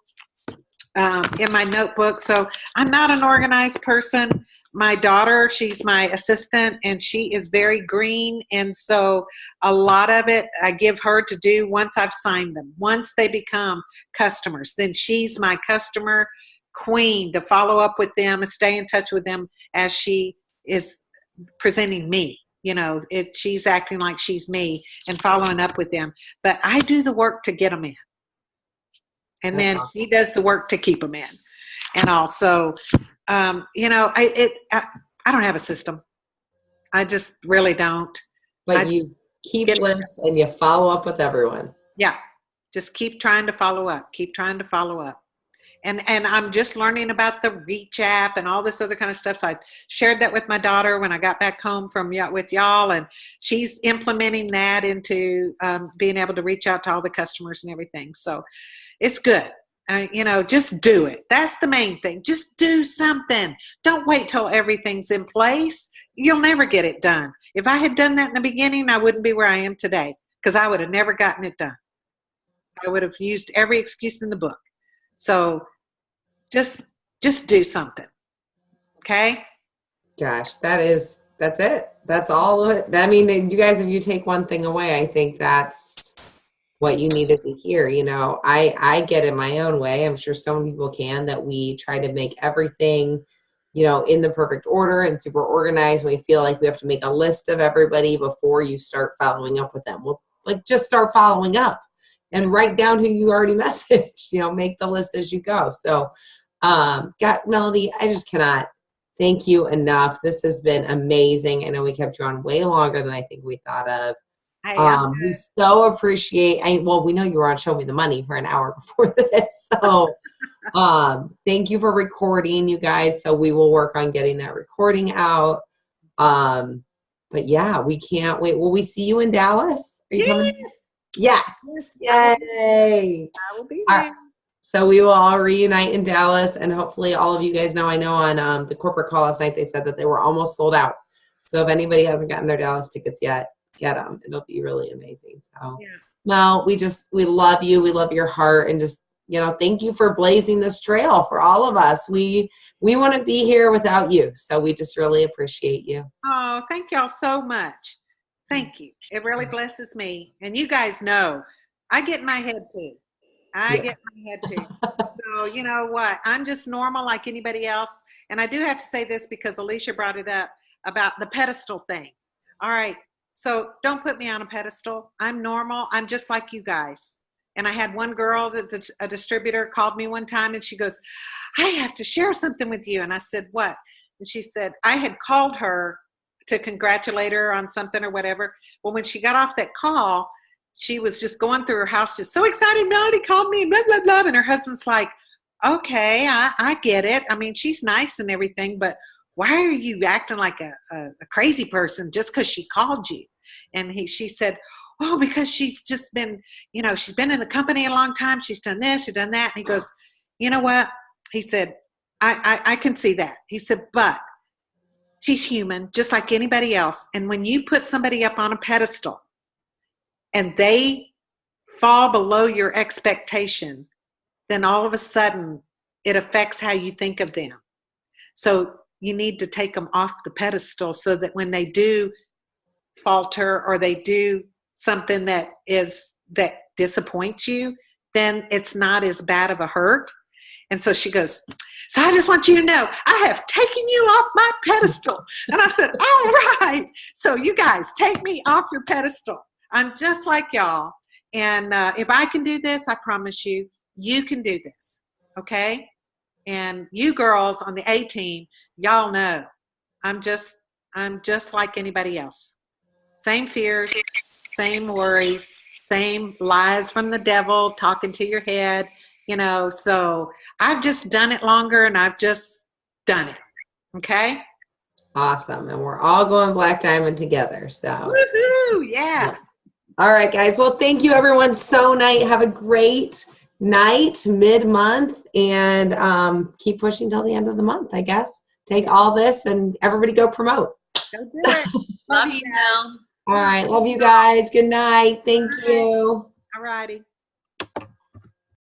in my notebook. So I'm not an organized person. My daughter, she's my assistant, and she is very green. And so a lot of it I give her to do once I've signed them. Once they become customers, then she's my customer queen to follow up with them and stay in touch with them as she is presenting me. You know, she's acting like she's me and following up with them. But I do the work to get them in. And then he does the work to keep them in. And also, you know, I don't have a system. I just really don't. But you keep lists and you follow up with everyone. Yeah. Just keep trying to follow up. Keep trying to follow up. And I'm just learning about the Reach app and all this other kind of stuff. So I shared that with my daughter when I got back home from with y'all, and she's implementing that into being able to reach out to all the customers and everything. So it's good. You know, just do it. That's the main thing. Just do something. Don't wait till everything's in place. You'll never get it done. If I had done that in the beginning, I wouldn't be where I am today, because I would have never gotten it done. I would have used every excuse in the book. So just do something. Okay? Gosh, that's it. That's all of it. I mean, you guys, if you take one thing away, I think that's what you needed to hear. You know, I get in my own way. I'm sure so many people can, that we try to make everything, you know, in the perfect order and super organized. We feel like we have to make a list of everybody before you start following up with them. Well, like, just start following up and write down who you already messaged, you know, make the list as you go. So, Melody, I just cannot thank you enough. This has been amazing. I know we kept you on way longer than I think we thought of. We so appreciate, we know you were on Show Me the Money for an hour before this. So, thank you for recording, you guys. So we will work on getting that recording out. But yeah, we can't wait. Will we see you in Dallas? Are you coming? Yes. Yay. I will be there. So we will all reunite in Dallas, and hopefully all of you guys know, I know on the corporate call last night, they said that they were almost sold out. So if anybody hasn't gotten their Dallas tickets yet, get them. It'll be really amazing. So yeah. Mel, we love you. We love your heart, and just, you know, thank you for blazing this trail for all of us. We wouldn't be here without you. So we just really appreciate you. Oh, thank y'all so much. Thank you. It really blesses me. And you guys know, I get in my head too. So you know what? I'm just normal like anybody else. And I do have to say this because Alicia brought it up about the pedestal thing. All right. So don't put me on a pedestal. I'm normal. I'm just like you guys. And I had one girl, a distributor, called me one time, and she goes, I have to share something with you. And I said, what? And she said, I had called her to congratulate her on something or whatever. Well, when she got off that call, she was just going through her house, just so excited. Melody called me, blah, blah, blah. And her husband's like, okay, I get it. I mean, she's nice and everything, but why are you acting like a crazy person just because she called you? And she said, oh, because she's just been, you know, she's been in the company a long time. She's done this, she's done that. And he goes, you know what? He said, I can see that. He said, but She's human, just like anybody else. And when you put somebody up on a pedestal and they fall below your expectation, then all of a sudden it affects how you think of them. So you need to take them off the pedestal so that when they do falter or they do something that disappoints you, then it's not as bad of a hurt. And so she goes, so I just want you to know, I have taken you off my pedestal. And I said, all right. So you guys, take me off your pedestal. I'm just like y'all. And if I can do this, I promise you, you can do this. Okay? And you girls on the A team, y'all know, I'm just like anybody else. Same fears, same worries, same lies from the devil talking to your head, you know. So I've just done it longer and I've just done it. Okay? Awesome. And we're all going Black Diamond together. So woohoo, yeah. All right, guys. Well, thank you everyone so much. Have a great night, mid-month, and keep pushing till the end of the month, I guess. Take all this and everybody go promote. Go do it. Love you, Mel. All right. Love you guys. Good night. Thank you. All righty.